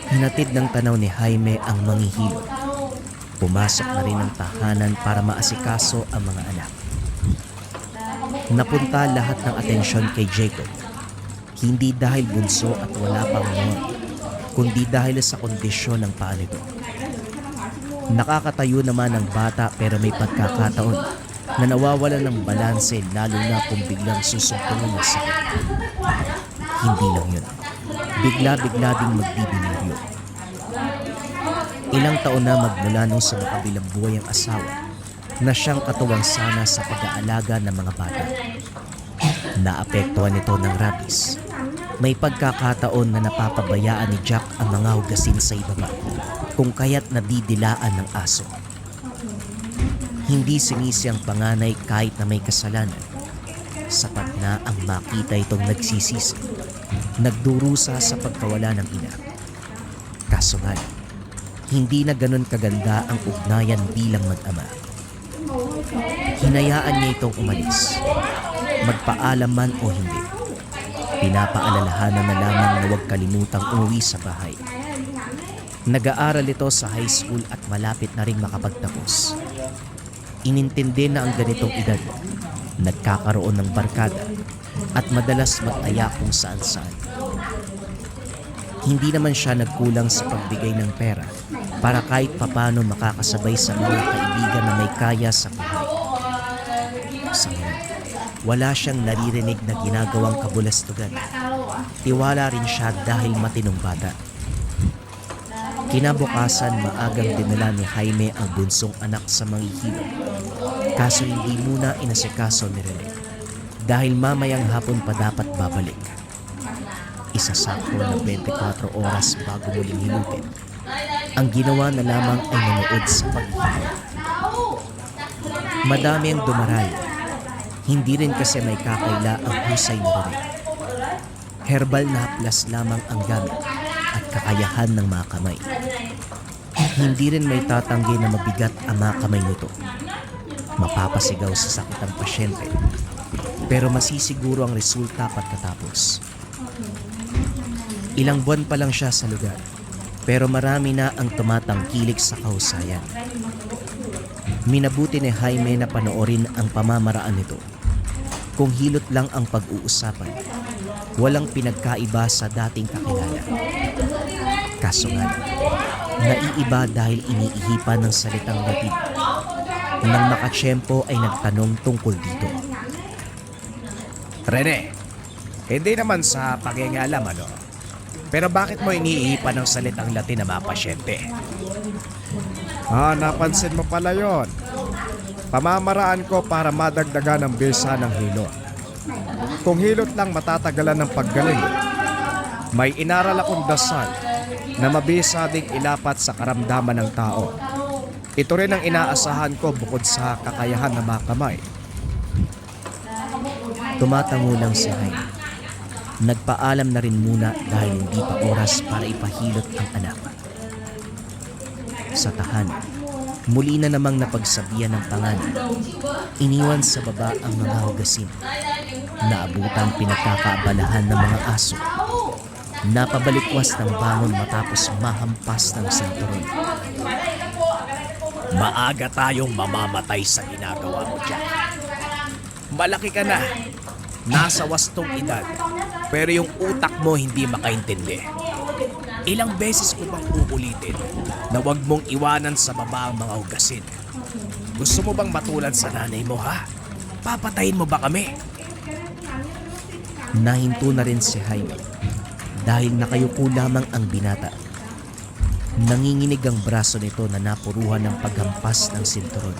Hinatid ng tanaw ni Jaime ang manghihilo. Pumasok na rin ang tahanan para maasikaso ang mga anak. Napunta lahat ng atensyon kay Jacob. Hindi dahil bunso at wala pang ngon, kundi dahil sa kondisyon ng paa nito. Nakakatayo naman ang bata pero may pagkakataon na nawawalan ng balanse lalo na kung biglang susumpungin ng sakit. Hindi lang yun. Bigla-bigla ding magbibiliryo. Ilang taon na magmula nung sa makabilang buhay ang asawa na siyang katuwang sana sa pag-aalaga ng mga bata. Naapektuhan ito ng rabies. May pagkakataon na napapabayaan ni Jack ang mga hugasin sa ibaba kung kaya't nadidilaan ng aso. Hindi sinisi ang panganay kahit na may kasalanan. Sapat na ang makita itong nagsisisi, nagdurusa sa pagkawala ng ina. Kaso nga, hindi na ganun kaganda ang ugnayan bilang mag-ama. Hinayaan niya itong umalis, magpaalam man o hindi. Pinapaalalahanan na lamang na huwag kalimutang umuwi sa bahay. Nag-aaral ito sa high school at malapit na rin makapagtapos. Inintindi na ang ganitong edad, nagkakaroon ng barkada at madalas mag-aya kung saan-saan. Hindi naman siya nagkulang sa pagbigay ng pera para kahit papano makakasabay sa mga kaibigan na may kaya sa buhay. Sa ngayon, wala siyang naririnig na ginagawang kabulastugan. Tiwala rin siya dahil matinong bata. Kinabukasan, maagang dinala ni Jaime ang bunsong anak sa manghihilo. Kaso hindi muna inasikaso ni Rene dahil mamayang hapon pa dapat babalik. Isasakto na 24 oras bago muling hilutin. Ang ginawa na lamang ay nanood sa paghihilo. Madami ang dumarayo. Hindi rin kasi may kakaila ang husay ni Rene. Herbal na haplas lamang ang gamit at kakayahan ng mga kamay. Hindi rin may tatanggi na mabigat ang mga kamay nito. Mapapasigaw sa sakit ang pasyente, pero masisiguro ang resulta pagkatapos. Ilang buwan pa lang siya sa lugar, pero marami na ang tumatangkilik sa kahusayan. Minabuti ni Jaime na panoorin ang pamamaraan nito. Kung hilot lang ang pag-uusapan, walang pinagkaiba sa dating kakilala. Kaso nga, naiiba dahil iniihipan ng salitang Latin. Nang makatsyempo ay nagtanong tungkol dito. Rene, hindi naman sa pagingalam ano. Pero bakit mo iniihipan ng salitang Latin na mga pasyente? Napansin mo pala yon. Pamamaraan ko para madagdagan ang bisa ng hilot. Kung hilot lang matatagalan ng paggaling, may inaral akong dasal na mabisa ding ilapat sa karamdaman ng tao. Ito rin ang inaasahan ko bukod sa kakayahan ng mga kamay. Tumatango lang si Jaime. Nagpaalam na rin muna dahil hindi pa oras para ipahilot ang anak. Sa tahanan, muli na namang napagsabihan ng panganay. Iniwan sa baba ang mga hugasin. Naabutang pinagkakaabalahan ng mga aso. Napabalikwas ng bangon matapos mahampas ng sinturon. Maaga tayong mamamatay sa ginagawa mo dyan. Malaki ka na. Nasa wastong edad, pero yung utak mo hindi makaintindi. Ilang beses ko bang uulitin na huwag mong iwanan sa baba ang mga hugasin? Gusto mo bang matulad sa nanay mo, ha? Papatayin mo ba kami? Nahinto na rin si Jaime dahil nakayuko lamang ang binata. Nanginginig ang braso nito na napuruhan ng paghampas ng sinturon.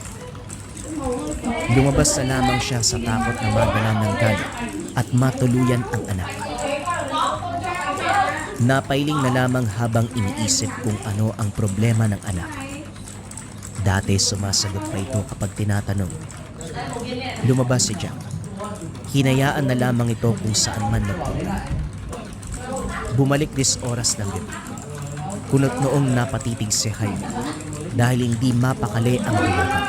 Lumabas na lamang siya sa takot na madala ng galit at matuluyan ang anak. Napailing na lamang habang iniisip kung ano ang problema ng anak. Dati sumasagot pa ito kapag tinatanong. Lumabas si Jack. Hinayaan na lamang ito kung saan man nagpunta. Bumalik 10 oras ng gabi. Kunot noong napatitig si Jaime dahil hindi mapakali ang binata.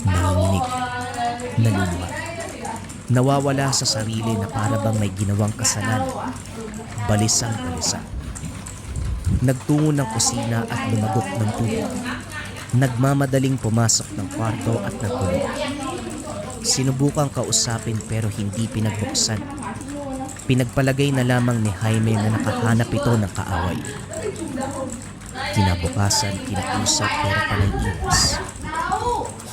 Nanginginig, naluluha. Nawawala sa sarili na para bang may ginawang kasalanan. Balisang-balisa. Nagtungo ng kusina at lumagok ng tubig. Nagmamadaling pumasok ng kwarto at nagkulong. Sinubukang kausapin pero hindi pinagbuksan. Pinagpalagay na lamang ni Jaime na nakahanap ito ng kaaway. Kinabukasan, kinausap pero palang iwas.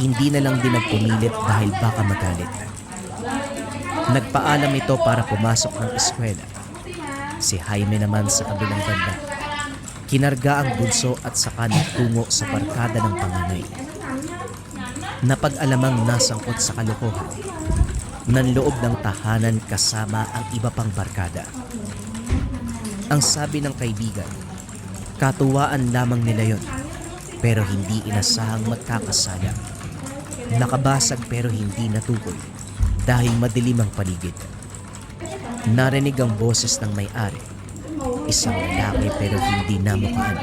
Hindi na lang din nagpumilit dahil baka magalit. Nagpaalam ito para pumasok ng eskwela. Si Jaime naman sa kabilang banda. Kinarga ang bunso at saka nagtungo sa barkada ng panganay. Napag-alamang nasangkot sa kalokohan. Nanloob ng tahanan kasama ang iba pang barkada. Ang sabi ng kaibigan, katuwaan lamang nila yon, pero hindi inasahang magkakasala. Nakabasag pero hindi natukoy dahil madilim ang paligid. Narinig ang boses ng may-ari. Isang lalaki pero hindi namukaan.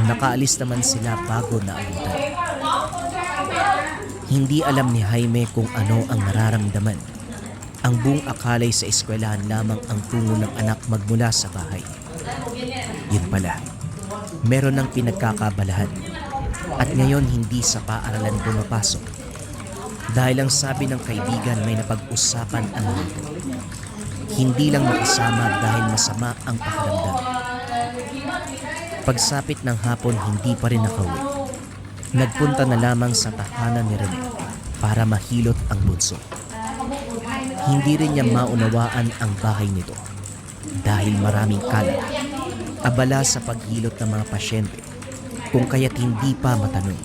Nakaalis naman sila bago naabutan. Hindi alam ni Jaime kung ano ang nararamdaman. Ang buong akalay sa eskwelahan lamang ang tungo ng anak magmula sa bahay. Yun pala, meron ng pinagkakabalahan. At ngayon hindi sa paaralan pumapasok. Dahil ang sabi ng kaibigan may napag-usapan ang nito. Hindi lang makasama dahil masama ang pakiramdam. Pagsapit ng hapon hindi pa rin nakauwi. Nagpunta na lamang sa tahanan ni Rene para mahilot ang bunso. Hindi rin niya maunawaan ang bahay nito dahil maraming kalat. Abala sa paghilot ng mga pasyente kung kaya't hindi pa matanong.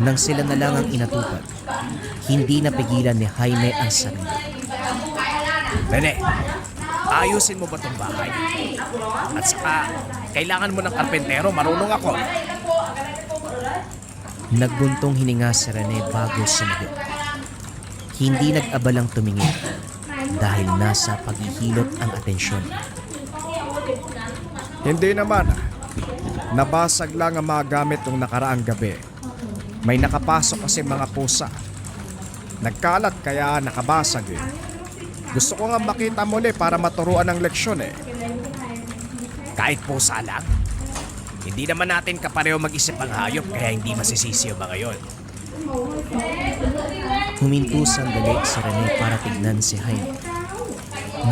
Nang sila na lang ang inatupan, hindi napigilan ni Jaime ang sarili. Rene, ayusin mo ba itong bahay? At saka, kailangan mo ng karpentero, marunong ako. Nagbuntong hininga si Rene bago sumagot. Hindi nag-abalang tumingin dahil nasa paghihilot ang atensyon. Hindi naman. Nabasag lang ang mga gamit nung nakaraang gabi. May nakapasok kasi mga pusa. Nagkalat kaya nakabasag eh. Gusto ko nga makita muli para maturuan ng leksyon eh. Kahit pusa lang. Hindi naman natin kapareho mag-isip ang hayop kaya hindi masisisi yung mga yon. Huminto sandali si Rene para tignan si Jaime.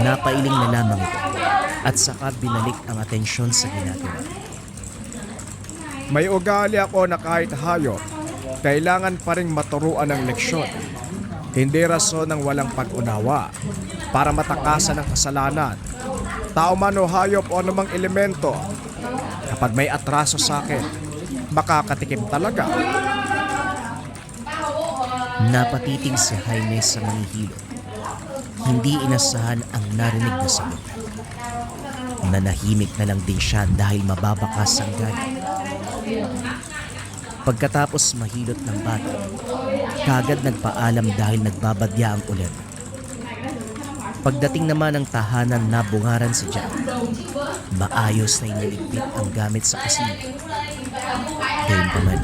Napailing na lamang ito at saka binalik ang atensyon sa ginagawa. May ugali ako na kahit hayop, kailangan pa rin maturuan ng leksyon. Hindi rason ng walang pag-unawa para matakasan ang kasalanan. Tao man o hayop o anumang elemento, kapag may atraso sa akin, makakatikim talaga. Napatitig si Jaime sa manghihilot. Hindi inasahan ang narinig na sagot. Nanahimik na lang din siya dahil mababakas ang galit. Pagkatapos mahilot ng bata, kagad nagpaalam dahil nagbabadya ang ulan. Pagdating naman ng tahanan na bungaran si Jack, maayos na iniligpit ang gamit sa kusina. Gayunpaman,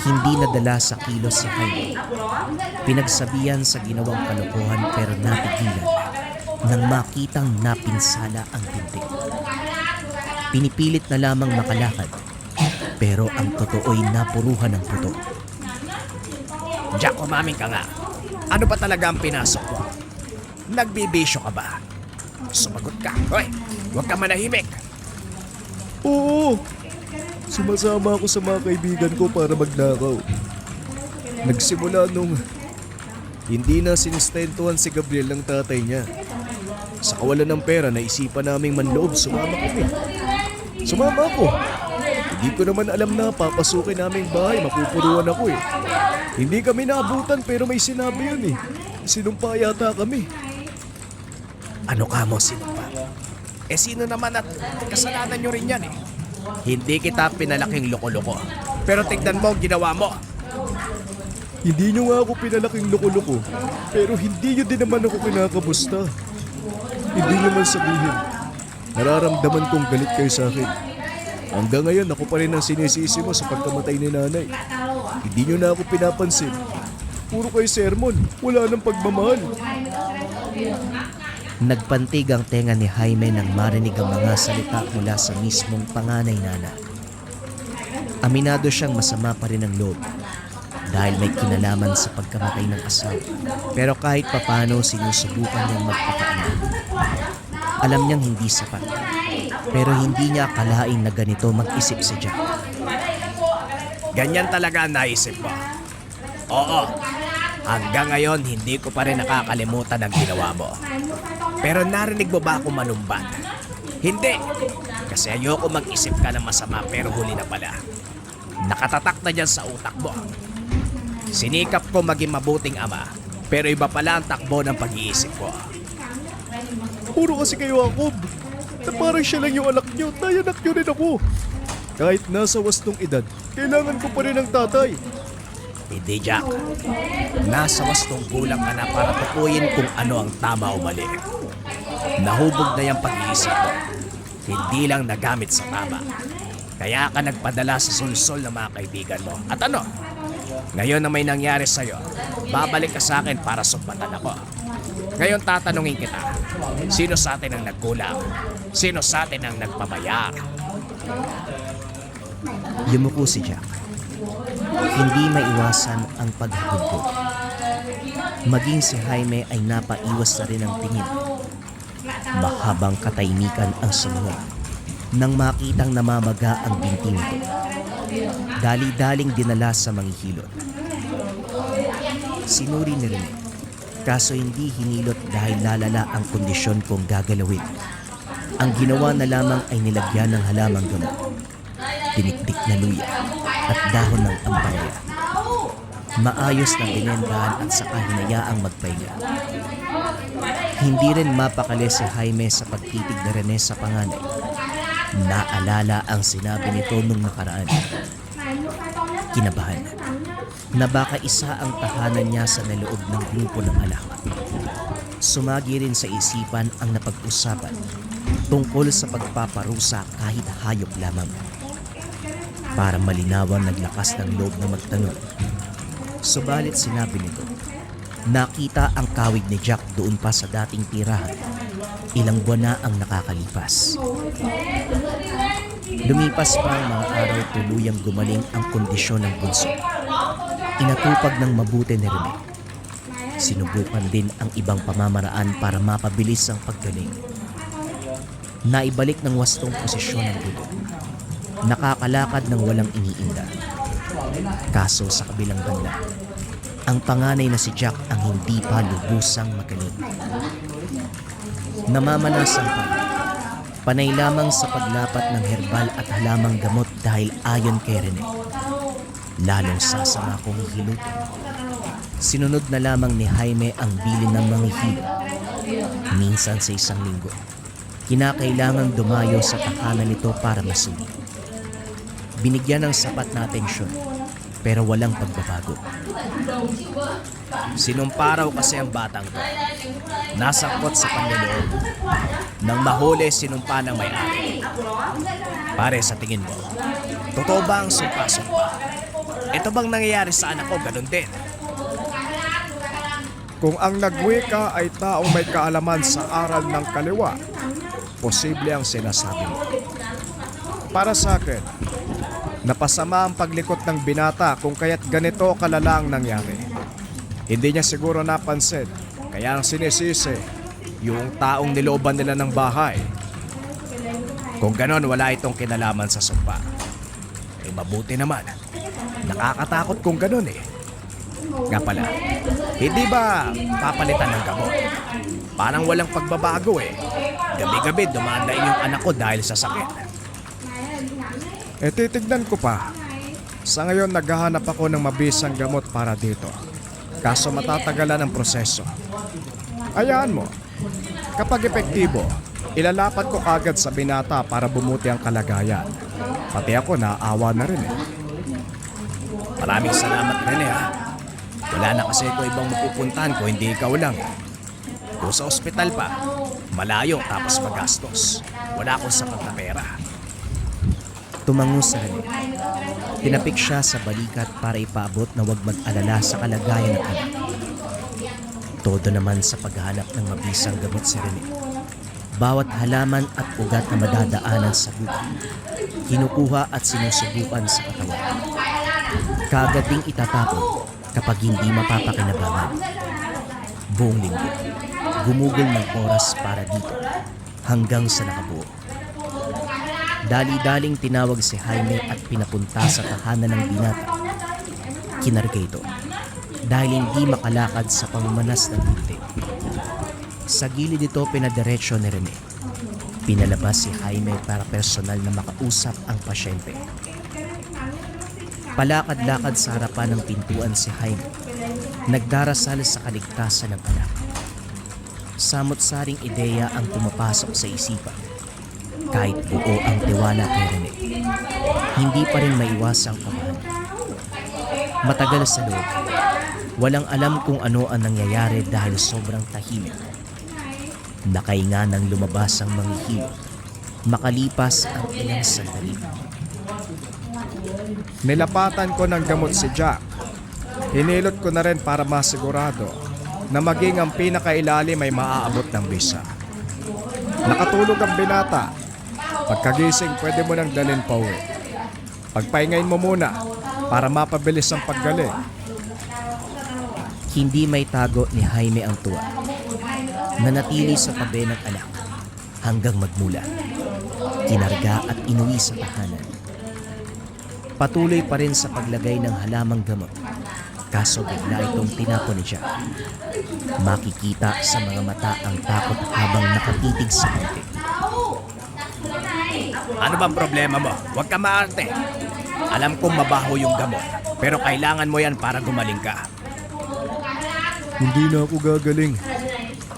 hindi nadala sa kilos si Jaime. Pinagsabihan sa ginawang kalokohan pero napigilan nang makitang napinsala ang binti. Pinipilit na lamang makalakad pero ang totoo'y napuruhan ng puto. Jack, umaming ka nga. Ano ba talaga ang pinasok mo? Nagbibisyo ka ba? Sumagot ka. Hoy, huwag ka manahimik. Oo, sumasama ako sa mga kaibigan ko para magnakaw. Nagsimula nung hindi na sinustentuhan si Gabriel ng tatay niya. Sa kawalan ng pera, naisipan naming manloob, sumama kami. Sumama ako. Hindi ko naman alam na papasukin naming bahay, mapupuruan ako eh. Hindi kami naabutan pero may sinabi yun eh. Sinumpa yata kami. Ano ka mo, sinumpa? Eh sino naman at kasalanan nyo rin yan eh. Hindi kita pinalaking loko-loko. Pero tignan mo ang ginawa mo. Hindi nyo nga ako pinalaking loko-loko, pero hindi nyo din naman ako kinakamusta. Hindi nyo man sabihin, nararamdaman kong galit kayo sa akin. Hanggang ngayon ako pa rin ang sinisisi mo sa pagkamatay ni nanay. Hindi nyo na ako pinapansin. Puro kayo sermon, wala nang pagmamahal. Nagpantig ang tenga ni Jaime nang marinig ang mga salita mula sa mismong panganay nana. Aminado siyang masama pa rin ang loob dahil may kinalaman sa pagkamatay ng asawa. Pero kahit papano sinusubukan niyang magpakaalam. Alam niyang hindi sapat. Pero hindi niya akalain na ganito mag-isip si Jack. Ganyan talaga ang naisip mo. Oo. Hanggang ngayon, hindi ko pa rin nakakalimutan ang ginawa mo. Pero narinig mo ba ako manumbat? Hindi. Kasi ayoko mag-isip ka ng masama pero huli na pala. Nakatatak na dyan sa utak mo. Sinikap ko maging mabuting ama, pero iba pala ang takbo ng pag-iisip ko. Puro kasi kayo ako. Na parang siya lang yung anak nyo, nayanak nyo rin ako. Kahit nasa wastong edad, kailangan ko pa rin ng tatay. Hindi, Jack. Nasa wastong gulang ka na para tukuyin kung ano ang tama o mali. Nahubog na yung pag-iisip mo. Hindi lang nagamit sa tama. Kaya ka nagpadala sa sulsol ng mga kaibigan mo. At ano? Ngayon na may nangyari sa'yo, babalik ka sa akin para sumbatan ako. Ngayon tatanungin kita, sino sa atin ang nagkulang? Sino sa atin ang nagpabayar? Yumuko si Jack. Hindi maiwasan ang paghagod. Maging si Jaime ay napaiwas na rin ang tingin. Mahabang katahimikan ang sumunod nang makitang namamaga ang binti nito. Dali-daling dinala sa manghihilot. Sinuri ni Rene, kaso hindi hinilot dahil lalala ang kondisyon kung gagalawin. Ang ginawa na lamang ay nilagyan ng halamang gamot, tiniktik na luya at dahon ng ampalaya. Maayos na binendahan at saka hinayaang magpahinga. Hindi rin mapakali si Jaime sa pagtitig ni Rene sa panganay. Naalala ang sinabi nito nung nakaraan. Kinabahan na baka isa ang tahanan niya sa naloob ng grupo ng alak. Sumagi rin sa isipan ang napag-usapan tungkol sa pagpaparusa kahit hayop lamang. Para malinawan naglakas ng loob na magtanong. Subalit sinabi nito, nakita ang kawig ni Jack doon pa sa dating tirahan. Ilang buwan na ang nakakalipas. Lumipas pa ang mga araw, tuluyang gumaling ang kondisyon ng bunso. Inatupag ng mabuti ni Rene. Sinubukan din ang ibang pamamaraan para mapabilis ang paggaling. Naibalik ng wastong posisyon ng dugo. Nakakalakad ng walang iniinda. Kaso sa kabilang banda, ang panganay na si Jack ang hindi pa lubusang magaling. Namamanasan pa. Panay lamang sa paglapat ng herbal at halamang gamot dahil ayon kay Rene. Lalong sasama kung hihilutin. Sinunod na lamang ni Jaime ang bilin ng mga hilo. Minsan sa isang linggo, kinakailangang dumayo sa tahanan nito para masuli. Binigyan ng sapat na atensyon, pero walang pagbabago. Sinumparaw kasi ang batang ko. Nasangkot sa panloloob. Nang mahuli sinumpa ng may-ari. Pare, sa tingin mo, totoo ba ang sumpa-sumpa? Ito bang nangyayari sa anak ko ganun din? Kung ang nagwika ay taong may kaalaman sa aral ng kaliwa, posible ang sinasabi mo. Para sa akin, napasama ang paglikot ng binata kung kaya't ganito kalala ang nangyari. Hindi niya siguro napansin, kaya ang sinisisi, yung taong nilooban nila ng bahay. Kung ganon, wala itong kinalaman sa sumpa. Eh mabuti naman. Nakakatakot kung ganon eh. Nga pala, hindi ba papalitan ng gamot? Parang walang pagbabago eh. Gabi-gabi dumadaing yung anak ko dahil sa sakit. Eh titignan ko pa. Sa ngayon naghahanap ako ng mabisang gamot para dito. Kaso matatagalan ang proseso. Hayaan mo, kapag epektibo, ilalapat ko kagad sa binata para bumuti ang kalagayan. Pati ako naawa na rin eh. Maraming salamat rin eh ha. Wala na kasi ko ibang mapupuntahan ko, hindi ikaw lang. Kung sa ospital pa, malayo tapos magastos. Wala akong sapat na pera. Tumango sa Rene. Tinapik siya sa balikat para ipaabot na huwag mag-alala sa kalagayan ng anak. Todo naman sa paghahanap ng mabisang gamot si Rene. Bawat halaman at ugat na madadaanan sa buhay, kinukuha at sinusubukan sa katawan. Kaagad ding itatapon kapag hindi mapapakinabangan. Buong linggo, gumugol ng oras para dito hanggang sa nakabuo. Dali-daling tinawag si Jaime at pinapunta sa tahanan ng binata. Kinarga ito dahil hindi makalakad sa pamumanas ng binti. Sa gilid ito pinadiretso ni Rene. Pinalabas si Jaime para personal na makausap ang pasyente. Palakad-lakad sa harapan ng pintuan si Jaime. Nagdarasal sa kaligtasan ng anak. Samot-saring ideya ang pumapasok sa isipan. Kahit buo ang tiwala kay Rene, hindi pa rin maiwasang kabahan. Matagal sa loob, walang alam kung ano ang nangyayari dahil sobrang tahimik. Nakainga nang lumabas ang manghihilo, makalipas ang ilang sandali. Nilapatan ko ng gamot si Jack. Hinilot ko na rin para masigurado na maging ang pinakailalim ay maaabot ng bisa. Nakatulog ang binata. Pagkagising, pwede mo nang dalhin pa uwi. Pagpahingayin mo muna para mapabilis ang paggaling. Hindi may tago ni Jaime ang tuwa. Nanatili sa tabi ng anak hanggang magmula. Kinarga at inuwi sa tahanan. Patuloy pa rin sa paglagay ng halamang gamot. Kaso bigla itong tinapon ni Jack. Makikita sa mga mata ang takot habang nakatitig sa konti. Ano bang problema mo? Huwag ka maarte. Alam kong mabaho yung gamot, pero kailangan mo yan para gumaling ka. Hindi na ako gagaling.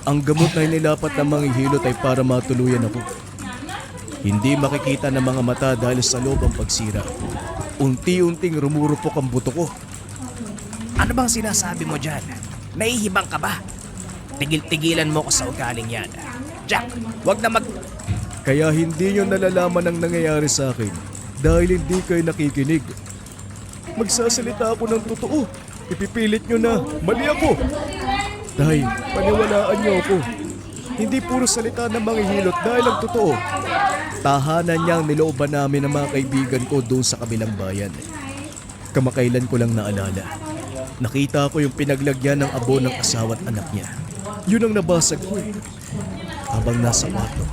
Ang gamot na inilapat ng manghihilot ay para matuluyan ako. Hindi makikita ng mga mata dahil sa loob ang pagsira. Unti-unting rumurupok ang buto ko. Ano bang sinasabi mo dyan? Nahihibang ka ba? Tigil-tigilan mo ko sa ugaling yan. Jack, wag na Kaya hindi nyo nalalaman ang nangyayari sa akin dahil hindi kayo nakikinig. Magsasalita ako ng totoo. Ipipilit nyo na mali ako. Tay, paniwalaan nyo ako. Hindi puro salita ng manghihilot dahil ang totoo. Tahanan niyang nilooban namin ng mga kaibigan ko doon sa kabilang bayan. Kamakailan ko lang naalala. Nakita ko yung pinaglagyan ng abo ng asawa at anak niya. Yun ang nabasag ko eh. Habang nasa kwarto,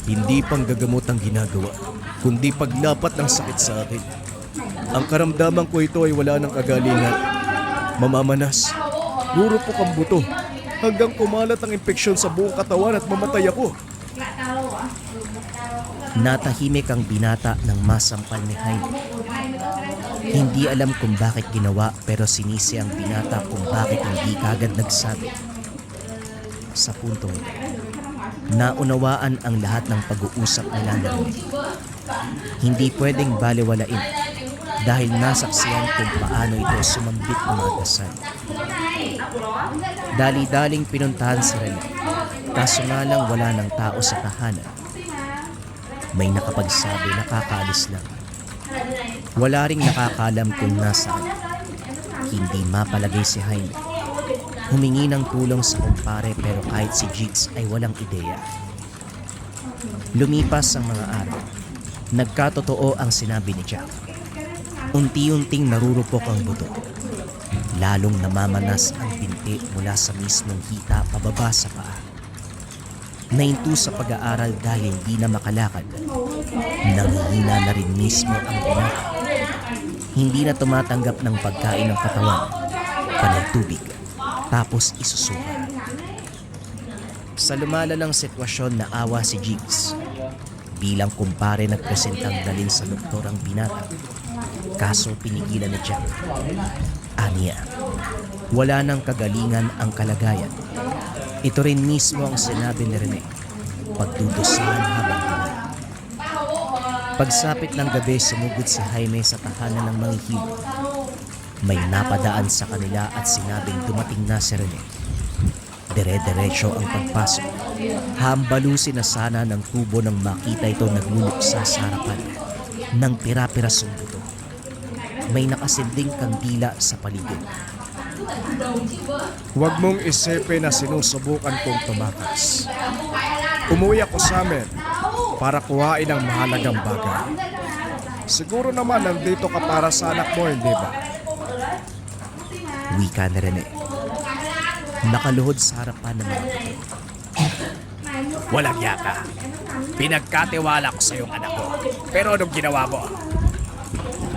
hindi pang gagamot ang ginagawa, kundi paglapat ng sakit sa akin. Ang karamdaman ko ito ay wala ng kagalingan. Mamamanas, rurupok ang buto, hanggang kumalat ang impeksyon sa buong katawan at mamatay ako. Natahimik ang binata ng masampal ni Jaime. Hindi alam kung bakit ginawa pero sinisi ang binata kung bakit hindi kagad nagsabi. Sa puntong ito, naunawaan ang lahat ng pag-uusap nila ni Rene. Hindi pwedeng baliwalain dahil nasaksiyan kung paano ito sumambit ng mga dasal. Dali-daling pinuntahan si Rene, kaso nga lang wala ng tao sa tahanan. May nakapagsabi na kakaalis lang. Wala ring nakakalam kung nasaan. Hindi mapalagay si Jaime. Humingi ng tulong sa kumpare pero kahit si Jigs ay walang ideya. Lumipas ang mga araw. Nagkatotoo ang sinabi ni Jack. Unti-unting narurupok ang buto. Lalong namamanas ang binti mula sa mismong hita pababa sa paa. Nahinto sa pag-aaral dahil hindi na makalakad. Nanghihina na rin mismo ang binata. Hindi na tumatanggap ng pagkain ng katawan, panay tubig, tapos isusuka. Sa lumalalang sitwasyon na awa si Jigs. Bilang kumpare nagpresentang dalin sa doktor ang binata. Kaso pinigilan ni Jack. Aniya, wala nang kagalingan ang kalagayan. Ito rin mismo ang sinabi ni Rene, pagdudusahan habang buhay. Pagsapit ng gabi, sumugod si Jaime sa tahanan ng manghihilo. May napadaan sa kanila at sinabing dumating na si Rene. Dire-diretso ang pagpasok. Hambalusin na sana ng tubo nang makita ito nagluluksa sa harapan ng pira-pirasong buto. May nakasinding kandila sa paligid. Huwag mong isipin na sinusubukan kong tumakas. Umuwi ako sa amin para kuhain ang mahalagang bagay. Siguro naman nandito ka para sa anak mo, hindi ba? Wika ni Rene. Nakaluhod sa harapan ng mga buto. Walang yaka. Pinagkatiwala ko sa iyong anak ko. Pero anong ginawa mo?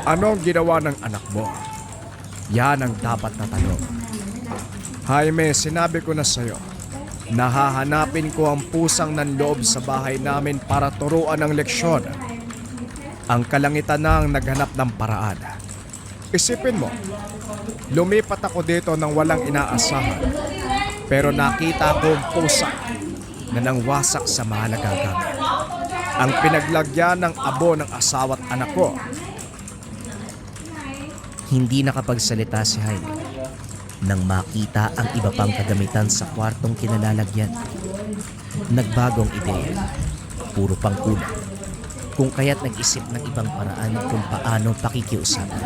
Anong ginawa ng anak mo? Yan ang dapat na tanong. Jaime, sinabi ko na sa'yo, nahahanapin ko ang pusang nanloob sa bahay namin para turuan ng leksyon. Ang kalangitan na ang naghanap ng paraan. Isipin mo, lumipat ako dito nang walang inaasahan. Pero nakita ko ang pusa na nangwasak sa mahalagang gamit. Ang pinaglagyan ng abo ng asawa't anak ko. Hindi nakapagsalita si Jaime nang makita ang iba pang kagamitan sa kwartong kinalalagyan. Nagbagong ideya, puro pang kulang. Kung kaya't nag-isip ng ibang paraan kung paano pakikiusapan.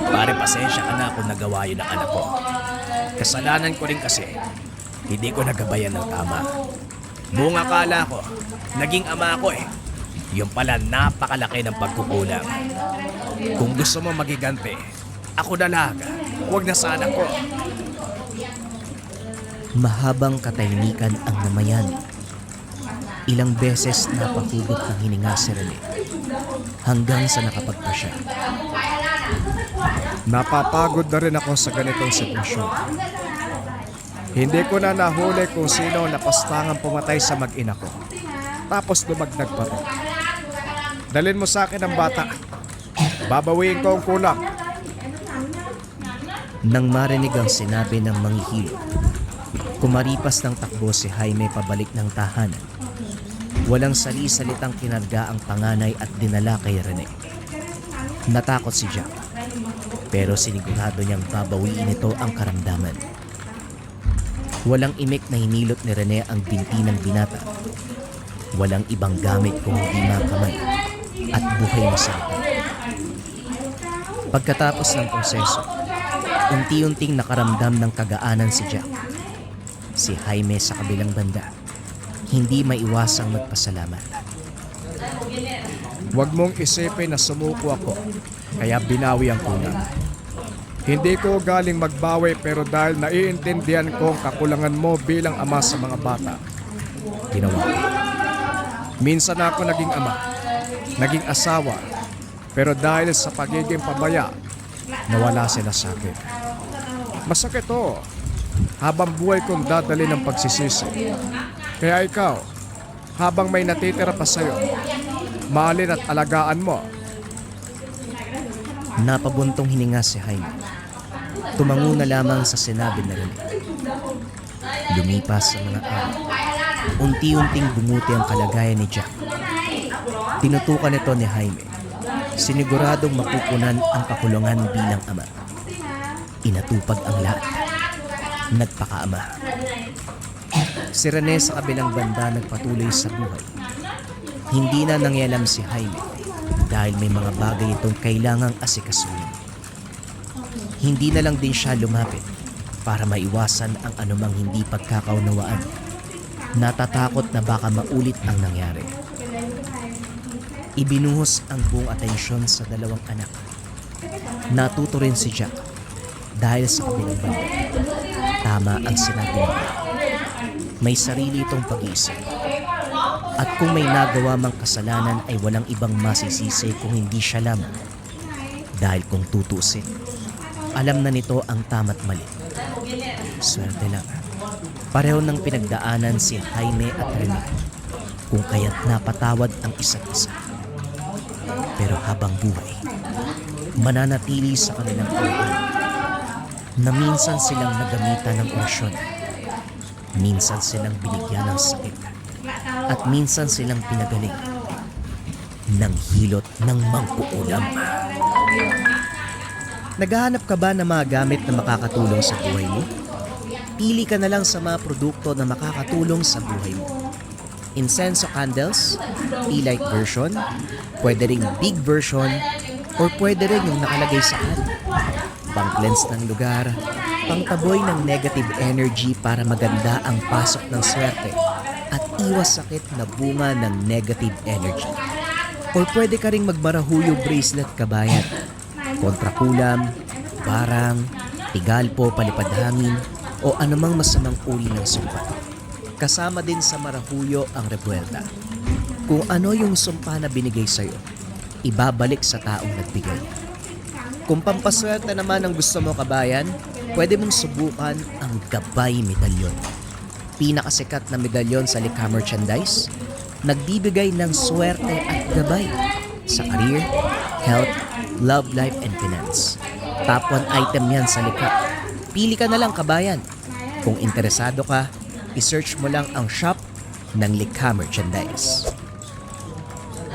Pare, pasensya ka na kung nagawa yun ng anak ko. Kasalanan ko rin kasi, hindi ko nagabayan ng tama. Buong akala ko, naging ama ko eh. Yung pala napakalaki ng pagkukulang. Kung gusto mo magiganti, ako na lang, huwag na sa anak ko. Mahabang katahimikan ang namayani. Ilang beses napahugot ng hininga si Rene hanggang sa nakapagpasya. Napapagod na rin ako sa ganitong sitwasyon. Hindi ko na nahuli kung sino napastangang pumatay sa mag-ina ko. Tapos dumagdag pa rin. Dalin mo sa akin ang bata. Babawiin ko ang kulang. Nang marinig ang sinabi ng manghihilo, kumaripas ng takbo si Jaime pabalik ng tahanan. Walang sali-salitang kinarga ang panganay at dinala kay Rene. Natakot si Jack, pero sinigurado niyang babawiin ito ang karamdaman. Walang imik na hinilot ni Rene ang binti ng binata. Walang ibang gamit kung hindi mga kamay at buhay na salita. Pagkatapos ng proseso, unti-unting nakaramdam ng kagaanan si Jack. Si Jaime sa kabilang banda, hindi maiwasang magpasalamat. Huwag mong isipin na sumuko ako, kaya binawi ang kulang. Hindi ko galing magbawi pero dahil naiintindihan ko ang kakulangan mo bilang ama sa mga bata, ginawa ko. Minsan ako naging ama, naging asawa, pero dahil sa pagiging pabaya, nawala sila sa akin. Masakit to, habang buhay kong dadali ng pagsisisi. Kaya ikaw, habang may natitira pa sa'yo, mahalin at alagaan mo. Napabuntong hininga si Jaime. Tumango na lamang sa sinabi na Rene. Lumipas sa mga araw. Unti-unting bumuti ang kalagayan ni Jack. Tinutukan ito ni Jaime. Siniguradong mapupunan ang kakulungan bilang ama. Inatupag ang lahat. Nagpakaama. Si Rene sa kabilang banda nagpatuloy sa buhay. Hindi na nangyalam si Jaime dahil may mga bagay itong kailangang asikasuhin. Hindi na lang din siya lumapit para maiwasan ang anumang hindi pagkakaunawaan. Natatakot na baka maulit ang nangyari. Ibinuhos ang buong atensyon sa dalawang anak. Natuto rin si Jack Dahil sa kabilang banda, tama ang sinabi niya. May sarili itong pag-iisip. At kung may nagawa mang kasalanan ay walang ibang masisisi kung hindi siya lamang. Dahil kung tutusin, alam na nito ang tama't mali. Swerte lang. Pareho ng pinagdaanan si Jaime at Rene, kung kaya't napatawad ang isa't isa. Pero habang buhay, mananatili sa kanilang buhay na minsan silang nagamitan ng orasyon, minsan silang binigyan ng sakit, at minsan silang pinagaling ng hilot ng mangkukulam. Naghahanap ka ba ng mga gamit na makakatulong sa buhay mo? Pili ka na lang sa mga produkto na makakatulong sa buhay mo. Incenso candles, tea light version, pwede ring big version, or pwede rin yung nakalagay sa ad. Pang-cleanse ng lugar, pangtaboy ng negative energy para maganda ang pasok ng swerte at iwas sakit na bunga ng negative energy. Or pwede ka ring magmarahuyo bracelet kabayan, kontrakulam, barang, tigalpo, palipad hangin, o anumang masamang uri ng sumpa. Kasama din sa marahuyo ang rebuelta. Kung ano yung sumpa na binigay sa'yo, ibabalik sa taong nagbigay. Kung pampaswerte naman ang gusto mo kabayan, pwede mong subukan ang Gabay Medalyon. Pinakasikat na medalyon sa Likha Merchandise, nagbibigay ng swerte at gabay sa career, health, love life, and finance. Top 1 item yan sa Likha. Pili ka na lang kabayan. Kung interesado ka, isearch mo lang ang shop ng Likha Merchandise.